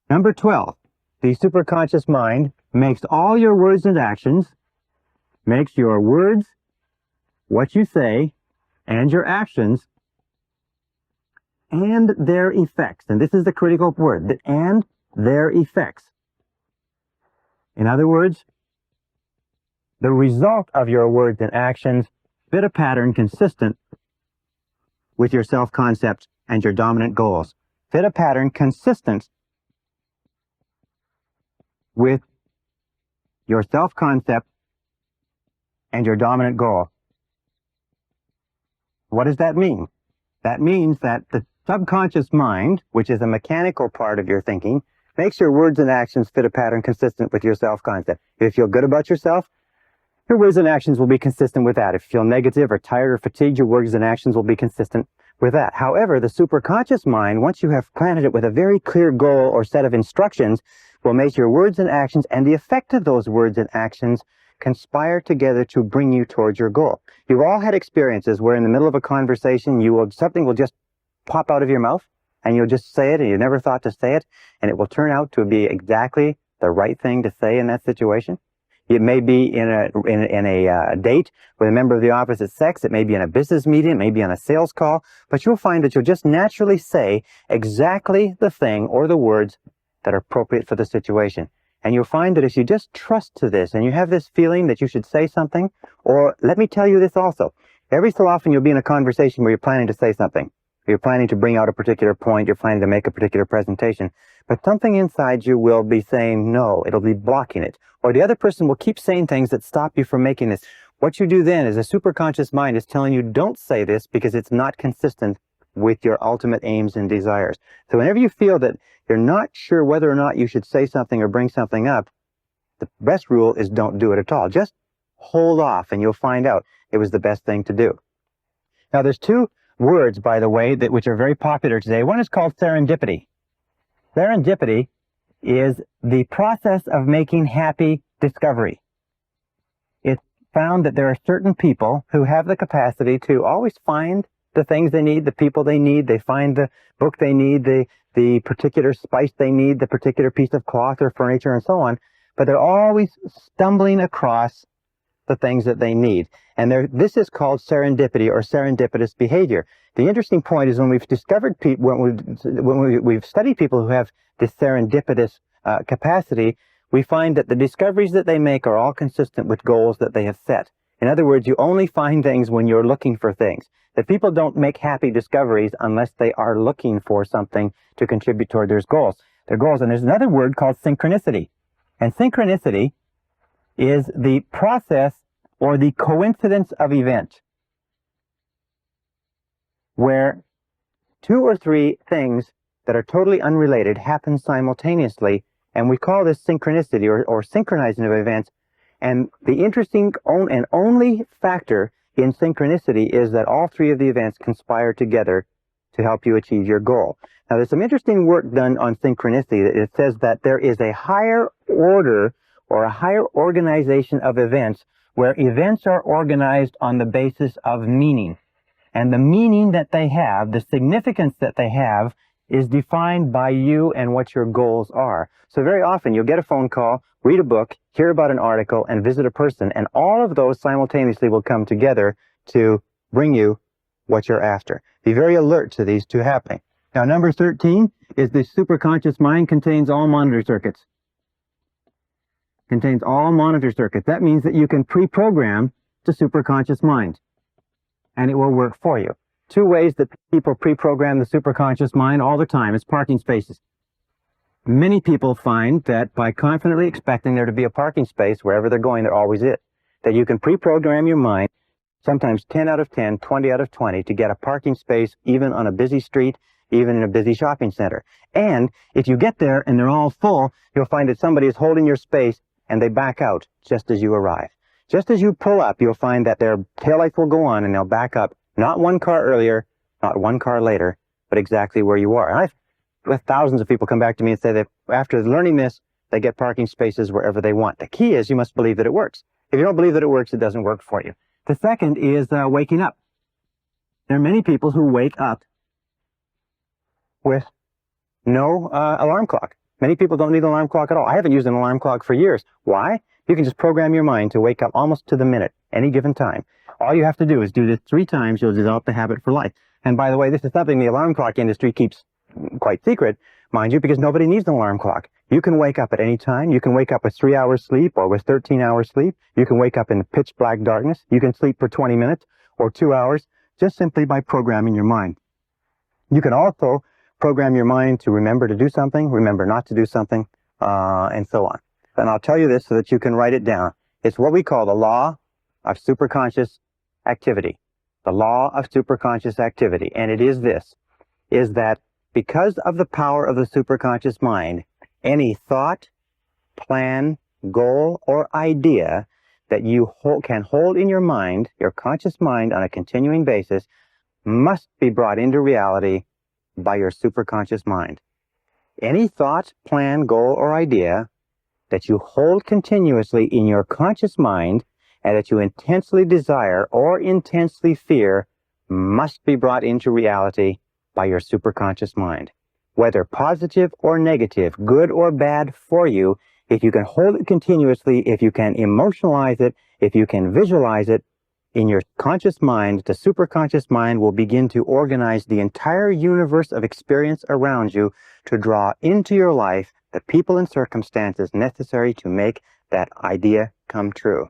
Number 12, the superconscious mind makes all your words and actions, makes your words, what you say, and your actions, and their effects. And this is the critical word, and their effects. In other words, the result of your words and actions fit a pattern consistent with your self-concept and your dominant goals. Fit a pattern consistent with your self-concept and your dominant goal. What does that mean? That means that the subconscious mind, which is a mechanical part of your thinking, makes your words and actions fit a pattern consistent with your self-concept. If you feel good about yourself, your words and actions will be consistent with that. If you feel negative or tired or fatigued, your words and actions will be consistent with that. However, the superconscious mind, once you have planted it with a very clear goal or set of instructions, will make your words and actions and the effect of those words and actions conspire together to bring you towards your goal. You've all had experiences where in the middle of a conversation, something will just pop out of your mouth, and you'll just say it, and you never thought to say it, and it will turn out to be exactly the right thing to say in that situation. It may be in a date with a member of the opposite sex. It may be in a business meeting. It may be on a sales call. But you'll find that you'll just naturally say exactly the thing or the words that are appropriate for the situation. And you'll find that if you just trust to this and you have this feeling that you should say something, or let me tell you this also, every so often you'll be in a conversation where you're planning to say something. You're planning to bring out a particular point. You're planning to make a particular presentation. But something inside you will be saying no. It'll be blocking it. Or the other person will keep saying things that stop you from making this. What you do then is a superconscious mind is telling you don't say this because it's not consistent with your ultimate aims and desires. So whenever you feel that you're not sure whether or not you should say something or bring something up, the best rule is don't do it at all. Just hold off and you'll find out it was the best thing to do. Now there's two words, by the way, which are very popular today. One is called serendipity. Serendipity is the process of making happy discovery. It's found that there are certain people who have the capacity to always find the things they need, the people they need. They find the book they need, the particular spice they need, the particular piece of cloth or furniture and so on. But they're always stumbling across the things that they need. And this is called serendipity or serendipitous behavior. The interesting point is when we've discovered people, when we've studied people who have this serendipitous capacity, we find that the discoveries that they make are all consistent with goals that they have set. In other words, you only find things when you're looking for things. That people don't make happy discoveries unless they are looking for something to contribute toward their goals. And there's another word called synchronicity. And synchronicity is the process or the coincidence of events where two or three things that are totally unrelated happen simultaneously, and we call this synchronicity or synchronizing of events. And the interesting and only factor in synchronicity is that all three of the events conspire together to help you achieve your goal. Now, there's some interesting work done on synchronicity. It says that there is a higher order or a higher organization of events where events are organized on the basis of meaning. And the meaning that they have, the significance that they have, is defined by you and what your goals are. So very often you'll get a phone call, read a book, hear about an article, and visit a person, and all of those simultaneously will come together to bring you what you're after. Be very alert to these two happening. Now, number 13 is the superconscious mind contains all monitor circuits. Contains all monitor circuits. That means that you can pre-program the superconscious mind, and it will work for you. Two ways that people pre-program the superconscious mind all the time is parking spaces. Many people find that by confidently expecting there to be a parking space wherever they're going, there always is. That you can pre-program your mind, sometimes 10 out of 10, 20 out of 20, to get a parking space even on a busy street, even in a busy shopping center. And if you get there and they're all full, you'll find that somebody is holding your space and they back out just as you arrive. Just as you pull up, you'll find that their taillights will go on and they'll back up. Not one car earlier, not one car later, but exactly where you are. And I've had thousands of people come back to me and say that after learning this, they get parking spaces wherever they want. The key is you must believe that it works. If you don't believe that it works, it doesn't work for you. The second is waking up. There are many people who wake up with no alarm clock. Many people don't need an alarm clock at all. I haven't used an alarm clock for years. Why? You can just program your mind to wake up almost to the minute, any given time. All you have to do is do this 3 times. You'll develop the habit for life. And by the way, this is something the alarm clock industry keeps quite secret, mind you, because nobody needs an alarm clock. You can wake up at any time. You can wake up with 3 hours sleep or with 13 hours sleep. You can wake up in pitch black darkness. You can sleep for 20 minutes or 2 hours just simply by programming your mind. You can also program your mind to remember to do something, remember not to do something, and so on. And I'll tell you this so that you can write it down. It's what we call the law of superconscious activity. The law of superconscious activity. And it is this, is that because of the power of the superconscious mind, any thought, plan, goal, or idea that you can hold in your mind, your conscious mind on a continuing basis, must be brought into reality by your superconscious mind. Any thought, plan, goal, or idea that you hold continuously in your conscious mind and that you intensely desire or intensely fear must be brought into reality by your superconscious mind. Whether positive or negative, good or bad for you, if you can hold it continuously, if you can emotionalize it, if you can visualize it, in your conscious mind, the superconscious mind will begin to organize the entire universe of experience around you to draw into your life the people and circumstances necessary to make that idea come true.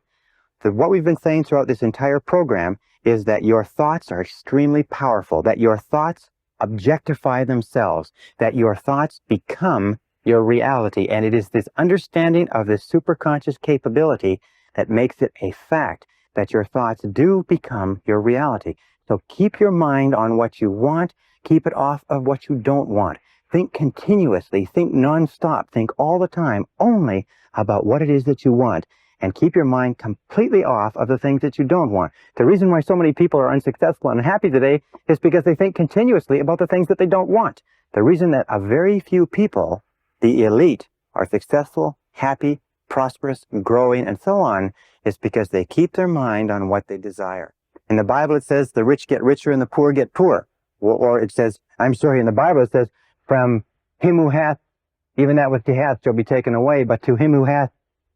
So what we've been saying throughout this entire program is that your thoughts are extremely powerful, that your thoughts objectify themselves, that your thoughts become your reality. And it is this understanding of this superconscious capability that makes it a fact that your thoughts do become your reality. So keep your mind on what you want, keep it off of what you don't want. Think continuously, think nonstop, think all the time only about what it is that you want, and keep your mind completely off of the things that you don't want. The reason why so many people are unsuccessful and unhappy today is because they think continuously about the things that they don't want. The reason that a very few people, the elite, are successful, happy, prosperous, growing, and so on, is because they keep their mind on what they desire. In the Bible it says the rich get richer and the poor get poor. Or it says, in the Bible it says, from him who hath, even that which he hath shall be taken away, but to him who hath,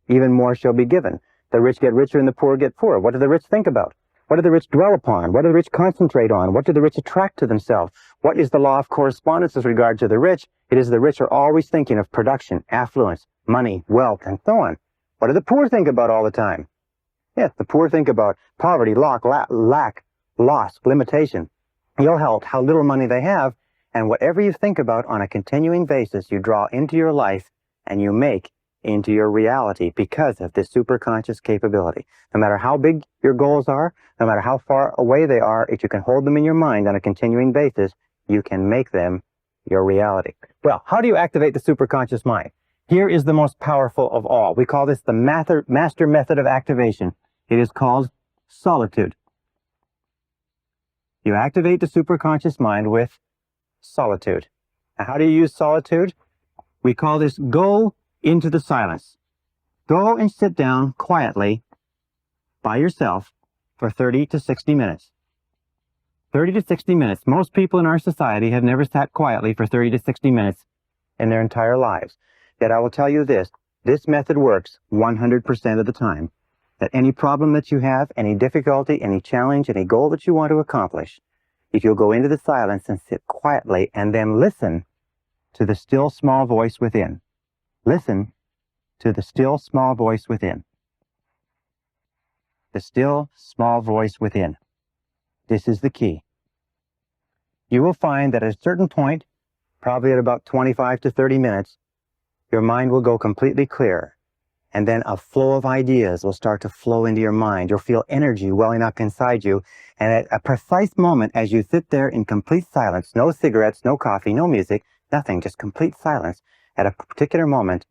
even more shall be given. The rich get richer and the poor get poor. What do the rich think about? What do the rich dwell upon? What do the rich concentrate on? What do the rich attract to themselves? What is the law of correspondence with regard to the rich? It is the rich are always thinking of production, affluence, money, wealth, and so on. What do the poor think about all the time? Yes, the poor think about poverty, lack, loss, limitation, ill health, how little money they have, and whatever you think about on a continuing basis, you draw into your life and you make into your reality because of this superconscious capability. No matter how big your goals are, no matter how far away they are, if you can hold them in your mind on a continuing basis, you can make them your reality. Well, how do you activate the superconscious mind? Here is the most powerful of all. We call this the master method of activation. It is called solitude. You activate the superconscious mind with solitude. Now, how do you use solitude? We call this go into the silence. Go and sit down quietly by yourself for 30 to 60 minutes. 30 to 60 minutes. Most people in our society have never sat quietly for 30 to 60 minutes in their entire lives. Yet I will tell you this method works 100% of the time. That any problem that you have, any difficulty, any challenge, any goal that you want to accomplish, if you'll go into the silence and sit quietly and then listen to the still small voice within. Listen to the still small voice within. The still small voice within. This is the key. You will find that at a certain point, probably at about 25 to 30 minutes, your mind will go completely clear. And then a flow of ideas will start to flow into your mind. You'll feel energy welling up inside you. And at a precise moment, as you sit there in complete silence, no cigarettes, no coffee, no music, nothing, just complete silence, at a particular moment,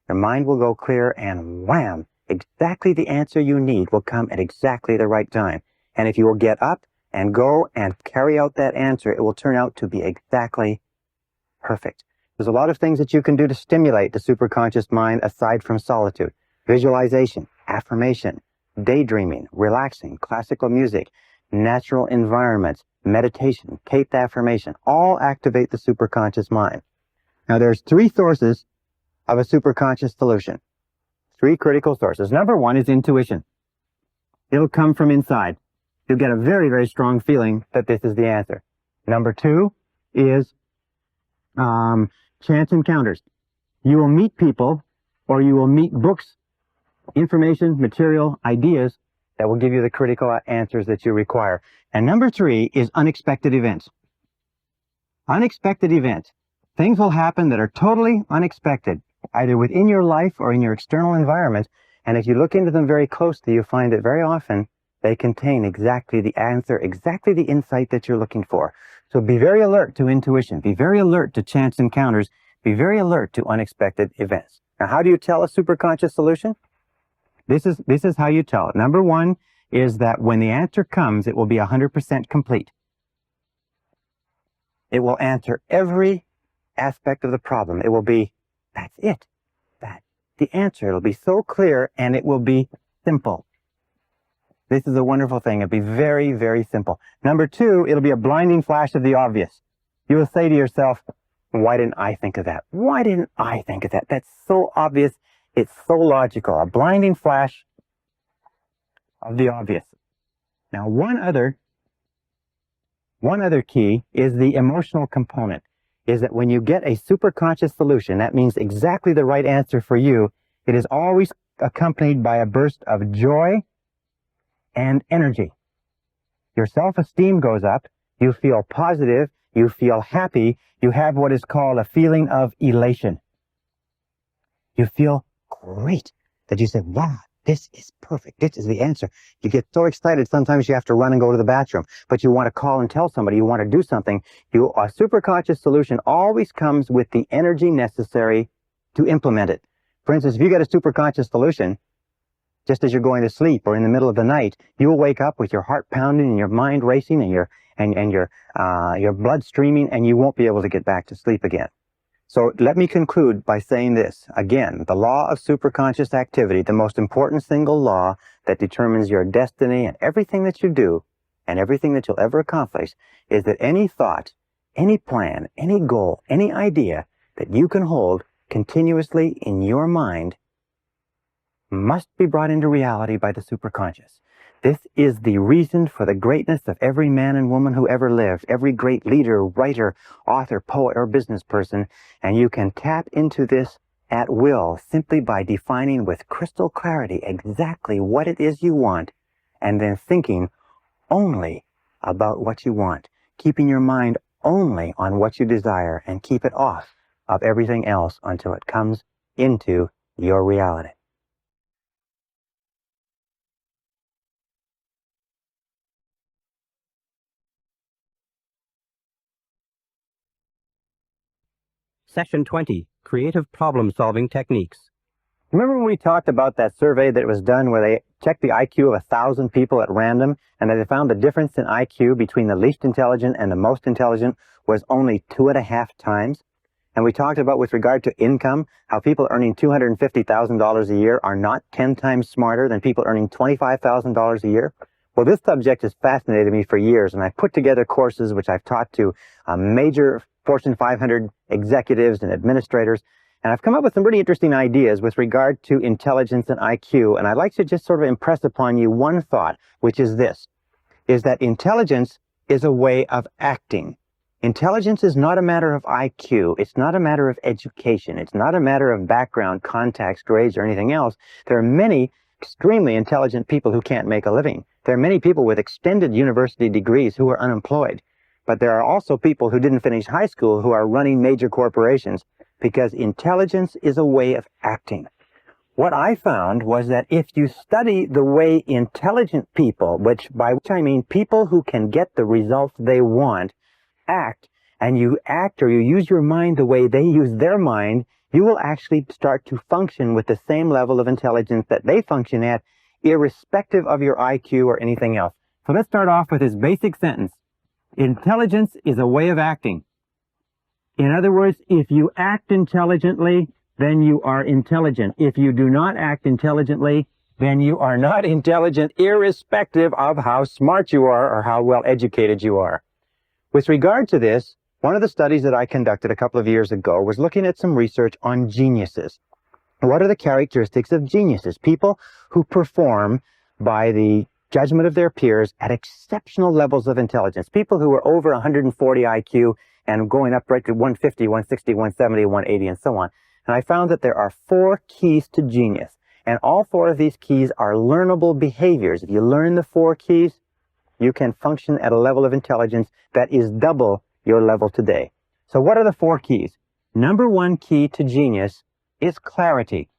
your mind will go clear and wham, exactly the answer you need will come at exactly the right time. And if you will get up and go and carry out that answer, it will turn out to be exactly perfect. There's a lot of things that you can do to stimulate the superconscious mind aside from solitude. Visualization, affirmation, daydreaming, relaxing, classical music, natural environments, meditation, tape affirmation, all activate the superconscious mind. Now there's three sources of a superconscious solution. Three critical sources. Number one is intuition. It'll come from inside. You'll get a very, very strong feeling that this is the answer. Number two is chance encounters. You will meet people, or you will meet books, information, material, ideas that will give you the critical answers that you require. And number three is unexpected events. Unexpected events. Things will happen that are totally unexpected, either within your life or in your external environment. And if you look into them very closely, you'll find that very often they contain exactly the answer, exactly the insight that you're looking for. So be very alert to intuition. Be very alert to chance encounters. Be very alert to unexpected events. Now, how do you tell a superconscious solution? This is how you tell it. Number one is that when the answer comes, it will be 100% complete. It will answer every aspect of the problem. It will be, that's it. That's the answer. It'll be so clear, and it will be simple. This is a wonderful thing. It'll be very, very simple. Number two, it'll be a blinding flash of the obvious. You will say to yourself, why didn't I think of that? Why didn't I think of that? That's so obvious. It's so logical. A blinding flash of the obvious. Now, one other key is the emotional component, is that when you get a superconscious solution, that means exactly the right answer for you, it is always accompanied by a burst of joy and energy. Your self-esteem goes up, you feel positive, you feel happy, you have what is called a feeling of elation. You feel great that you say, wow, this is perfect. This is the answer. You get so excited, sometimes you have to run and go to the bathroom, but you want to call and tell somebody, you want to do something. A superconscious solution always comes with the energy necessary to implement it. For instance, if you get a superconscious solution, just as you're going to sleep or in the middle of the night, you will wake up with your heart pounding and your mind racing and your blood streaming, and you won't be able to get back to sleep again. So let me conclude by saying this. Again, the law of superconscious activity, the most important single law that determines your destiny and everything that you do and everything that you'll ever accomplish, is that any thought, any plan, any goal, any idea that you can hold continuously in your mind must be brought into reality by the superconscious. This is the reason for the greatness of every man and woman who ever lived, every great leader, writer, author, poet, or business person, and you can tap into this at will simply by defining with crystal clarity exactly what it is you want, and then thinking only about what you want, keeping your mind only on what you desire, and keep it off of everything else until it comes into your reality. Session 20, Creative Problem-Solving Techniques. Remember when we talked about that survey that was done where they checked the IQ of 1,000 people at random, and that they found the difference in IQ between the least intelligent and the most intelligent was only 2.5 times? And we talked about, with regard to income, how people earning $250,000 a year are not 10 times smarter than people earning $25,000 a year. Well, this subject has fascinated me for years, and I've put together courses which I've taught to major Fortune 500 executives and administrators, and I've come up with some pretty interesting ideas with regard to intelligence and IQ, and I'd like to just sort of impress upon you one thought, which is this, is that intelligence is a way of acting. Intelligence is not a matter of IQ. It's not a matter of education. It's not a matter of background, contacts, grades, or anything else. There are many extremely intelligent people who can't make a living. There are many people with extended university degrees who are unemployed. But there are also people who didn't finish high school who are running major corporations, because intelligence is a way of acting. What I found was that if you study the way intelligent people, by which I mean people who can get the results they want, act, and you act or you use your mind the way they use their mind, you will actually start to function with the same level of intelligence that they function at, irrespective of your IQ or anything else. So let's start off with this basic sentence. Intelligence is a way of acting. In other words, if you act intelligently, then you are intelligent. If you do not act intelligently, then you are not intelligent, irrespective of how smart you are or how well educated you are. With regard to this, one of the studies that I conducted a couple of years ago was looking at some research on geniuses. What are the characteristics of geniuses? People who perform by the judgment of their peers at exceptional levels of intelligence. People who are over 140 IQ and going up right to 150, 160, 170, 180, and so on. And I found that there are 4 keys to genius. And all 4 of these keys are learnable behaviors. If you learn the 4 keys, you can function at a level of intelligence that is double your level today. So what are the 4 keys? Number 1 key to genius is clarity.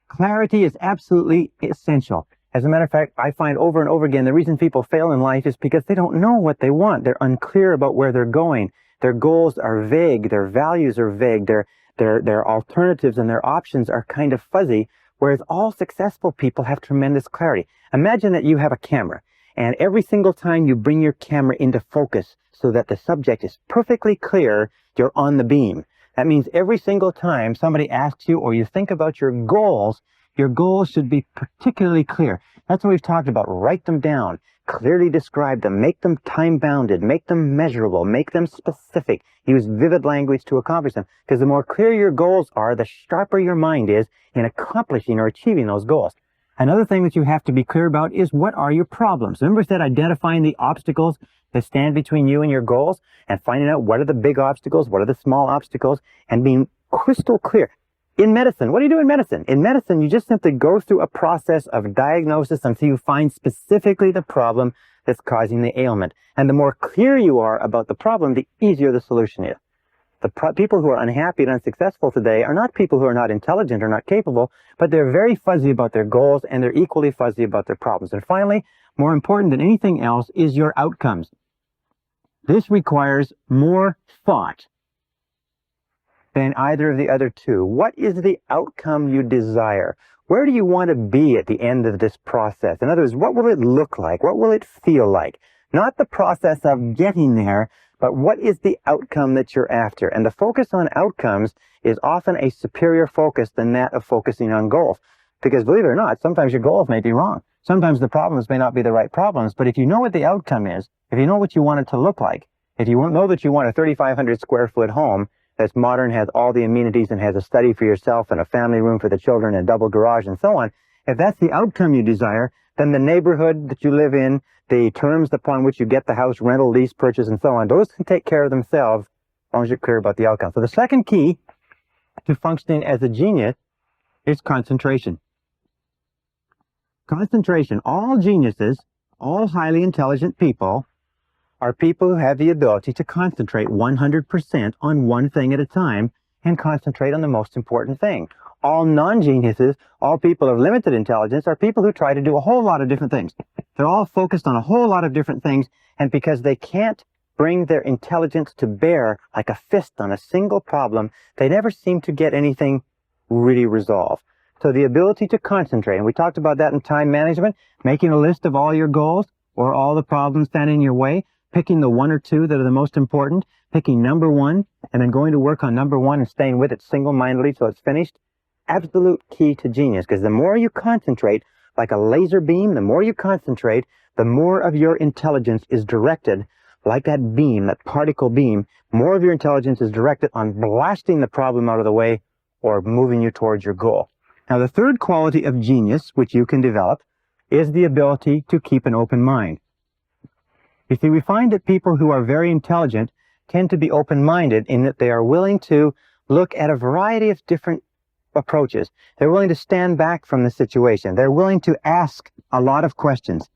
Clarity is absolutely essential. As a matter of fact, I find over and over again the reason people fail in life is because they don't know what they want. They're unclear about where they're going. Their goals are vague. Their values are vague. Their alternatives and their options are kind of fuzzy, whereas all successful people have tremendous clarity. Imagine that you have a camera, and every single time you bring your camera into focus so that the subject is perfectly clear, you're on the beam. That means every single time somebody asks you or you think about your goals should be particularly clear. That's what we've talked about. Write them down, clearly describe them, make them time-bounded, make them measurable, make them specific. Use vivid language to accomplish them. Because the more clear your goals are, the sharper your mind is in accomplishing or achieving those goals. Another thing that you have to be clear about is what are your problems. Remember I said identifying the obstacles that stand between you and your goals and finding out what are the big obstacles, what are the small obstacles, and being crystal clear. In medicine, what do you do in medicine? In medicine, you just simply go through a process of diagnosis until you find specifically the problem that's causing the ailment. And the more clear you are about the problem, the easier the solution is. The people who are unhappy and unsuccessful today are not people who are not intelligent or not capable, but they're very fuzzy about their goals and they're equally fuzzy about their problems. And finally, more important than anything else is your outcomes. This requires more thought than either of the other 2. What is the outcome you desire? Where do you want to be at the end of this process? In other words, what will it look like? What will it feel like? Not the process of getting there, but what is the outcome that you're after? And the focus on outcomes is often a superior focus than that of focusing on goals. Because believe it or not, sometimes your goals may be wrong. Sometimes the problems may not be the right problems, but if you know what the outcome is, if you know what you want it to look like, if you know that you want a 3,500 square foot home that's modern, has all the amenities, and has a study for yourself and a family room for the children and a double garage and so on, if that's the outcome you desire, then the neighborhood that you live in, the terms upon which you get the house, rental, lease, purchase, and so on, those can take care of themselves as long as you're clear about the outcome. So the second key to functioning as a genius is concentration. Concentration. All geniuses, all highly intelligent people, are people who have the ability to concentrate 100% on one thing at a time and concentrate on the most important thing. All non-geniuses, all people of limited intelligence, are people who try to do a whole lot of different things. They're all focused on a whole lot of different things, and because they can't bring their intelligence to bear like a fist on a single problem, they never seem to get anything really resolved. So the ability to concentrate, and we talked about that in time management, making a list of all your goals or all the problems standing in your way, picking the 1 or 2 that are the most important, picking number 1, and then going to work on number 1 and staying with it single-mindedly till it's finished. Absolute key to genius, because the more you concentrate, like a laser beam, the more you concentrate, the more of your intelligence is directed, like that beam, that particle beam, more of your intelligence is directed on blasting the problem out of the way or moving you towards your goal. Now, the third quality of genius, which you can develop, is the ability to keep an open mind. You see, we find that people who are very intelligent tend to be open-minded in that they are willing to look at a variety of different approaches. They're willing to stand back from the situation. They're willing to ask a lot of questions.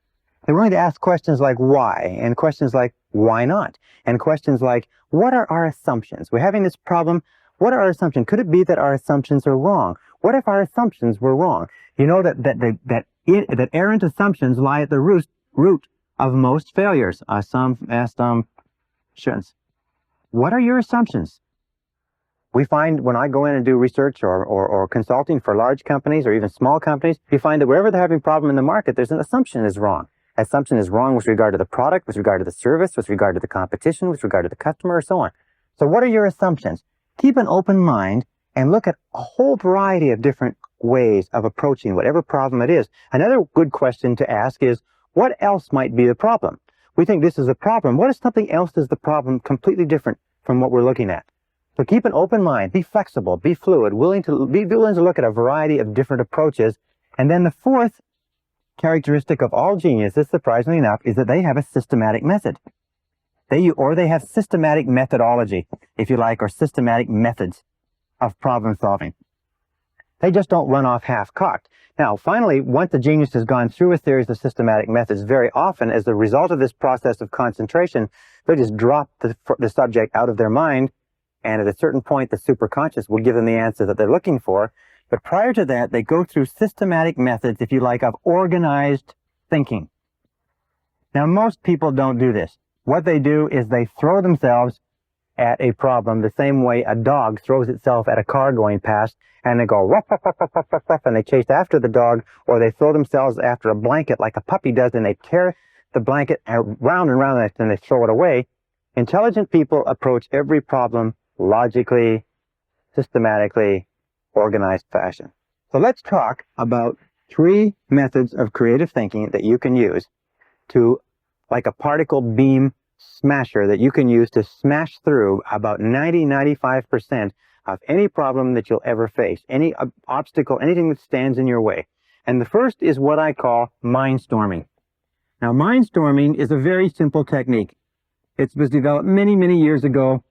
They're willing to ask questions like why, and questions like why not, and questions like what are our assumptions? We're having this problem. What are our assumptions? Could it be that our assumptions are wrong? What if our assumptions were wrong? You know that errant assumptions lie at the root of most failures. Assumptions. What are your assumptions? We find when I go in and do research or consulting for large companies or even small companies, you find that wherever they're having a problem in the market, there's an assumption is wrong. Assumption is wrong with regard to the product, with regard to the service, with regard to the competition, with regard to the customer, or so on. So what are your assumptions? Keep an open mind and look at a whole variety of different ways of approaching whatever problem it is. Another good question to ask is, what else might be the problem? We think this is a problem. What if something else is the problem completely different from what we're looking at? So keep an open mind, be flexible, be fluid, be willing to look at a variety of different approaches. And then the fourth characteristic of all geniuses, surprisingly enough, is that they have a systematic method. They have systematic methodology, if you like, or systematic methods of problem solving. They just don't run off half-cocked. Now, finally, once the genius has gone through a series of systematic methods, very often, as a result of this process of concentration, they just drop the subject out of their mind, and at a certain point, the superconscious will give them the answer that they're looking for. But prior to that, they go through systematic methods, if you like, of organized thinking. Now, most people don't do this. What they do is they throw themselves at a problem the same way a dog throws itself at a car going past, and they go ruff, ruff, ruff, ruff, ruff, ruff, ruff, and they chase after the dog, or they throw themselves after a blanket like a puppy does, and they tear the blanket round and round and they throw it away. Intelligent people approach every problem logically, systematically, organized fashion. So let's talk about 3 methods of creative thinking that you can use to, like a particle beam smasher, that you can use to smash through about 90-95% of any problem that you'll ever face, any obstacle, anything that stands in your way. And the first is what I call mindstorming. Now, mindstorming is a very simple technique. It was developed many, many years ago.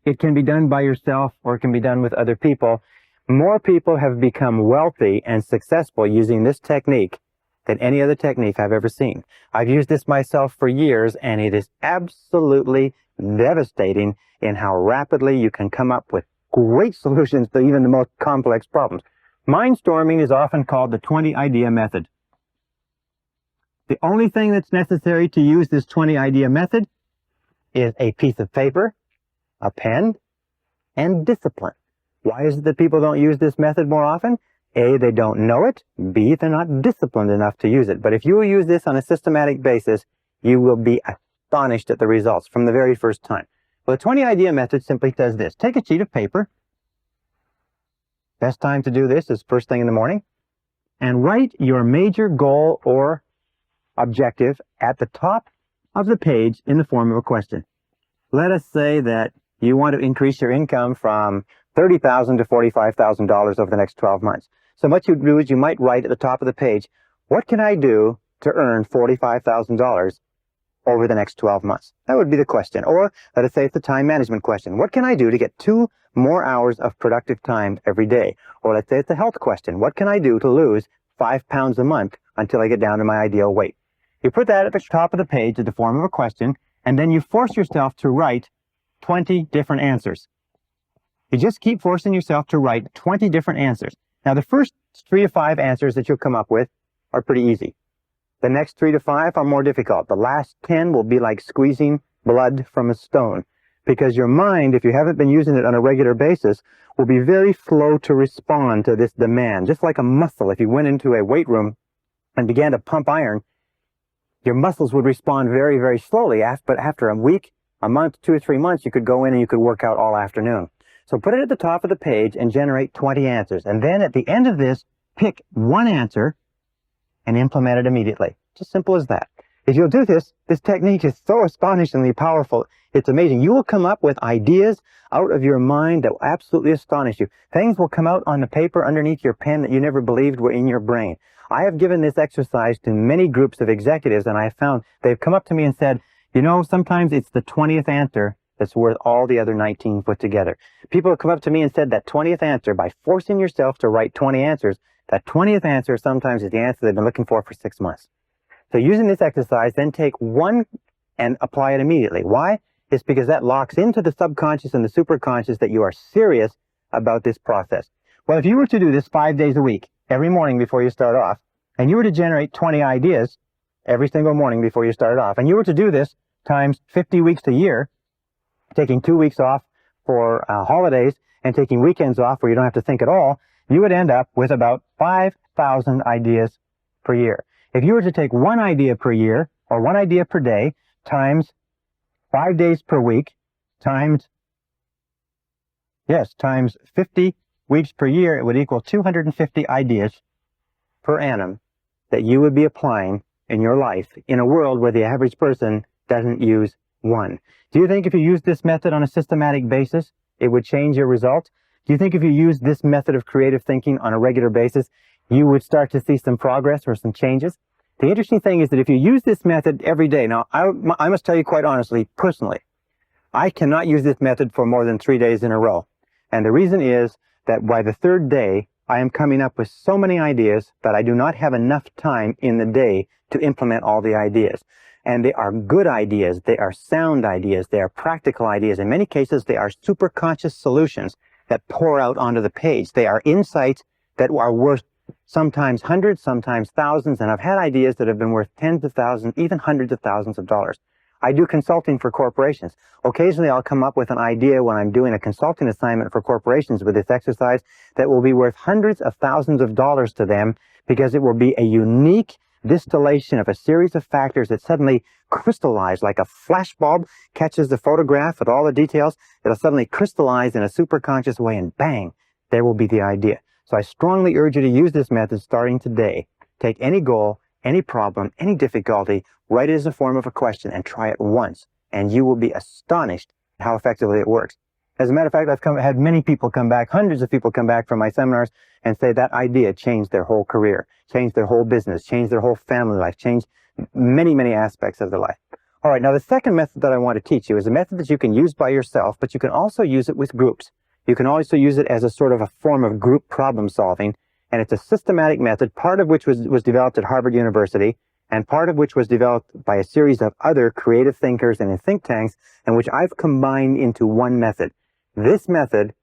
It can be done by yourself, or it can be done with other people. More people have become wealthy and successful using this technique than any other technique I've ever seen. I've used this myself for years, and it is absolutely devastating in how rapidly you can come up with great solutions to even the most complex problems. Mindstorming is often called the 20-idea method. The only thing that's necessary to use this 20-idea method is a piece of paper, a pen, and discipline. Why is it that people don't use this method more often? A, they don't know it. B, they're not disciplined enough to use it. But if you will use this on a systematic basis, you will be astonished at the results from the very first time. Well, the 20-idea method simply does this. Take a sheet of paper. Best time to do this is first thing in the morning. And write your major goal or objective at the top of the page in the form of a question. Let us say that you want to increase your income from $30,000 to $45,000 over the next 12 months. So what you do is you might write at the top of the page, what can I do to earn $45,000 over the next 12 months? That would be the question. Or let us say it's the time management question. What can I do to get 2 more hours of productive time every day? Or let's say it's a health question. What can I do to lose 5 pounds a month until I get down to my ideal weight? You put that at the top of the page in the form of a question, and then you force yourself to write 20 different answers. You just keep forcing yourself to write 20 different answers. Now, the first 3 to 5 answers that you'll come up with are pretty easy. The next 3 to 5 are more difficult. The last 10 will be like squeezing blood from a stone, because your mind, if you haven't been using it on a regular basis, will be very slow to respond to this demand. Just like a muscle, if you went into a weight room and began to pump iron, your muscles would respond very, very slowly. But after a week, a month, 2 or 3 months, you could go in and you could work out all afternoon. So put it at the top of the page and generate 20 answers. And then at the end of this, pick one answer and implement it immediately. Just simple as that. If you'll do this, this technique is so astonishingly powerful. It's amazing. You will come up with ideas out of your mind that will absolutely astonish you. Things will come out on the paper underneath your pen that you never believed were in your brain. I have given this exercise to many groups of executives, and I have found they've come up to me and said, you know, sometimes it's the 20th answer that's worth all the other 19 put together. People have come up to me and said that 20th answer, by forcing yourself to write 20 answers, that 20th answer sometimes is the answer they've been looking for 6 months. So using this exercise, then take one and apply it immediately. Why? It's because that locks into the subconscious and the superconscious that you are serious about this process. Well, if you were to do this 5 days a week, every morning before you start off, and you were to generate 20 ideas every single morning before you started off, and you were to do this times 50 weeks a year, taking 2 weeks off for holidays and taking weekends off where you don't have to think at all, you would end up with about 5,000 ideas per year. If you were to take one idea per year or one idea per day times 5 days per week times 50 weeks per year, it would equal 250 ideas per annum that you would be applying in your life in a world where the average person doesn't use one. Do you think if you use this method on a systematic basis, it would change your results? Do you think if you use this method of creative thinking on a regular basis, you would start to see some progress or some changes? The interesting thing is that if you use this method every day, now I must tell you quite honestly, personally, I cannot use this method for more than 3 days in a row. And the reason is that by the third day, I am coming up with so many ideas that I do not have enough time in the day to implement all the ideas. And they are good ideas, they are sound ideas, they are practical ideas. In many cases, they are superconscious solutions that pour out onto the page. They are insights that are worth sometimes hundreds, sometimes thousands, and I've had ideas that have been worth tens of thousands, even hundreds of thousands of dollars. I do consulting for corporations. Occasionally, I'll come up with an idea when I'm doing a consulting assignment for corporations with this exercise that will be worth hundreds of thousands of dollars to them because it will be a unique distillation of a series of factors that suddenly crystallize like a flashbulb catches the photograph with all the details. It'll suddenly crystallize in a superconscious way and bang, there will be the idea. So I strongly urge you to use this method starting today. Take any goal, any problem, any difficulty, write it as a form of a question and try it once, and you will be astonished at how effectively it works. As a matter of fact, I've had many people come back, hundreds of people come back from my seminars and say that idea changed their whole career, changed their whole business, changed their whole family life, changed many, many aspects of their life. All right, now the second method that I want to teach you is a method that you can use by yourself, but you can also use it with groups. You can also use it as a sort of a form of group problem solving, and it's a systematic method, part of which was developed at Harvard University, and part of which was developed by a series of other creative thinkers and in think tanks, and which I've combined into one method. This method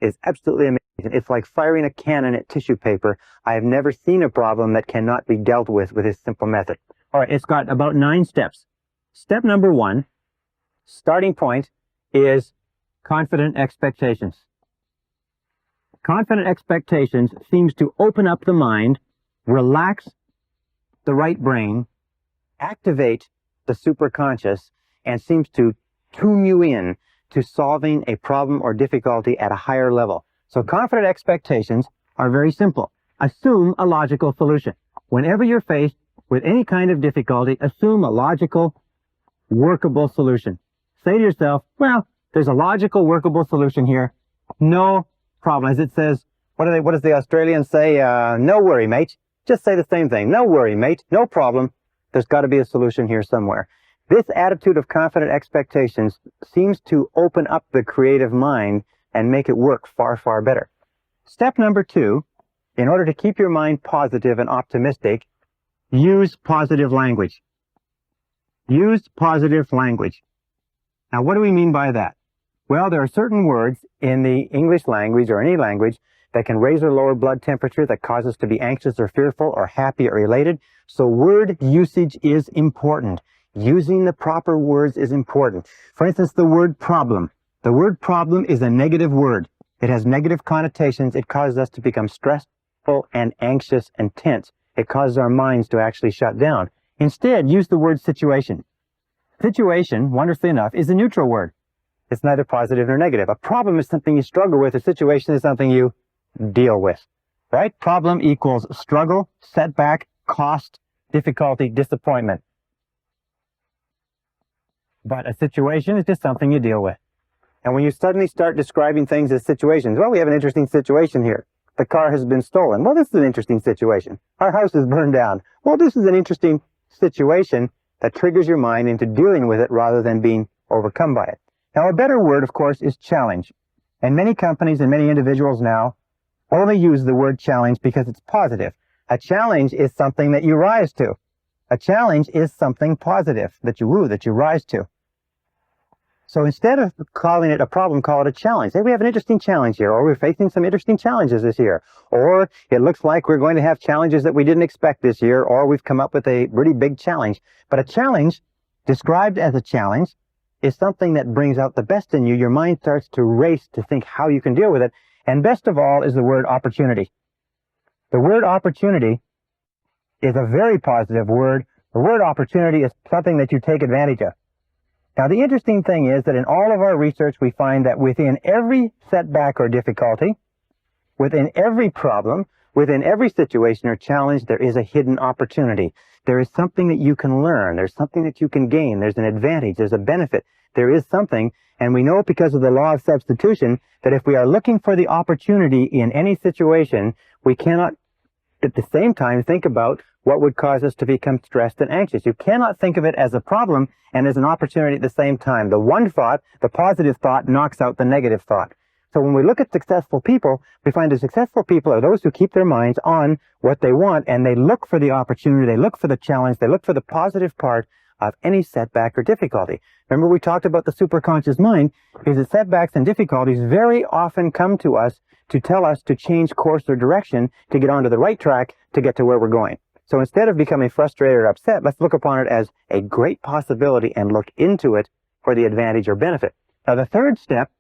is absolutely amazing. It's like firing a cannon at tissue paper. I have never seen a problem that cannot be dealt with this simple method. All right, it's got about 9 steps. Step number 1, starting point, is confident expectations. Confident expectations seems to open up the mind, relax the right brain, activate the superconscious, and seems to tune you in to solving a problem or difficulty at a higher level. So confident expectations are very simple. Assume a logical solution. Whenever you're faced with any kind of difficulty, assume a logical, workable solution. Say to yourself, well, there's a logical, workable solution here. No problem. As it says, what does the Australians say? No worry, mate. Just say the same thing. No worry, mate. No problem. There's got to be a solution here somewhere. This attitude of confident expectations seems to open up the creative mind and make it work far, far better. Step number 2, in order to keep your mind positive and optimistic, use positive language. Use positive language. Now, what do we mean by that? Well, there are certain words in the English language or any language that can raise or lower blood temperature, that cause us to be anxious or fearful or happy or elated. So word usage is important. Using the proper words is important. For instance, the word problem. The word problem is a negative word. It has negative connotations. It causes us to become stressful and anxious and tense. It causes our minds to actually shut down. Instead, use the word situation. Situation, wonderfully enough, is a neutral word. It's neither positive nor negative. A problem is something you struggle with. A situation is something you deal with, right? Problem equals struggle, setback, cost, difficulty, disappointment. But a situation is just something you deal with. And when you suddenly start describing things as situations, well, we have an interesting situation here. The car has been stolen. Well, this is an interesting situation. Our house is burned down. Well, this is an interesting situation that triggers your mind into dealing with it rather than being overcome by it. Now, a better word, of course, is challenge. And many companies and many individuals now only use the word challenge because it's positive. A challenge is something that you rise to. A challenge is something positive that you rise to. So instead of calling it a problem, call it a challenge. Say we have an interesting challenge here, or we're facing some interesting challenges this year, or it looks like we're going to have challenges that we didn't expect this year, or we've come up with a pretty big challenge. But a challenge, described as a challenge, is something that brings out the best in you. Your mind starts to race to think how you can deal with it. And best of all is the word opportunity. The word opportunity is a very positive word. The word opportunity is something that you take advantage of. Now, the interesting thing is that in all of our research, we find that within every setback or difficulty, Within every problem, within every situation or challenge, there is a hidden opportunity. There is something that you can learn. There's something that you can gain. There's an advantage. There's a benefit. There is something, and we know because of the law of substitution that if we are looking for the opportunity in any situation, we cannot at the same time think about what would cause us to become stressed and anxious. You cannot think of it as a problem and as an opportunity at the same time. The one thought, the positive thought, knocks out the negative thought. So when we look at successful people, we find that successful people are those who keep their minds on what they want, and they look for the opportunity, they look for the challenge, they look for the positive part of any setback or difficulty. Remember, we talked about the superconscious mind, is that setbacks and difficulties very often come to us to tell us to change course or direction, to get onto the right track, to get to where we're going. So instead of becoming frustrated or upset, let's look upon it as a great possibility and look into it for the advantage or benefit. Now, the third step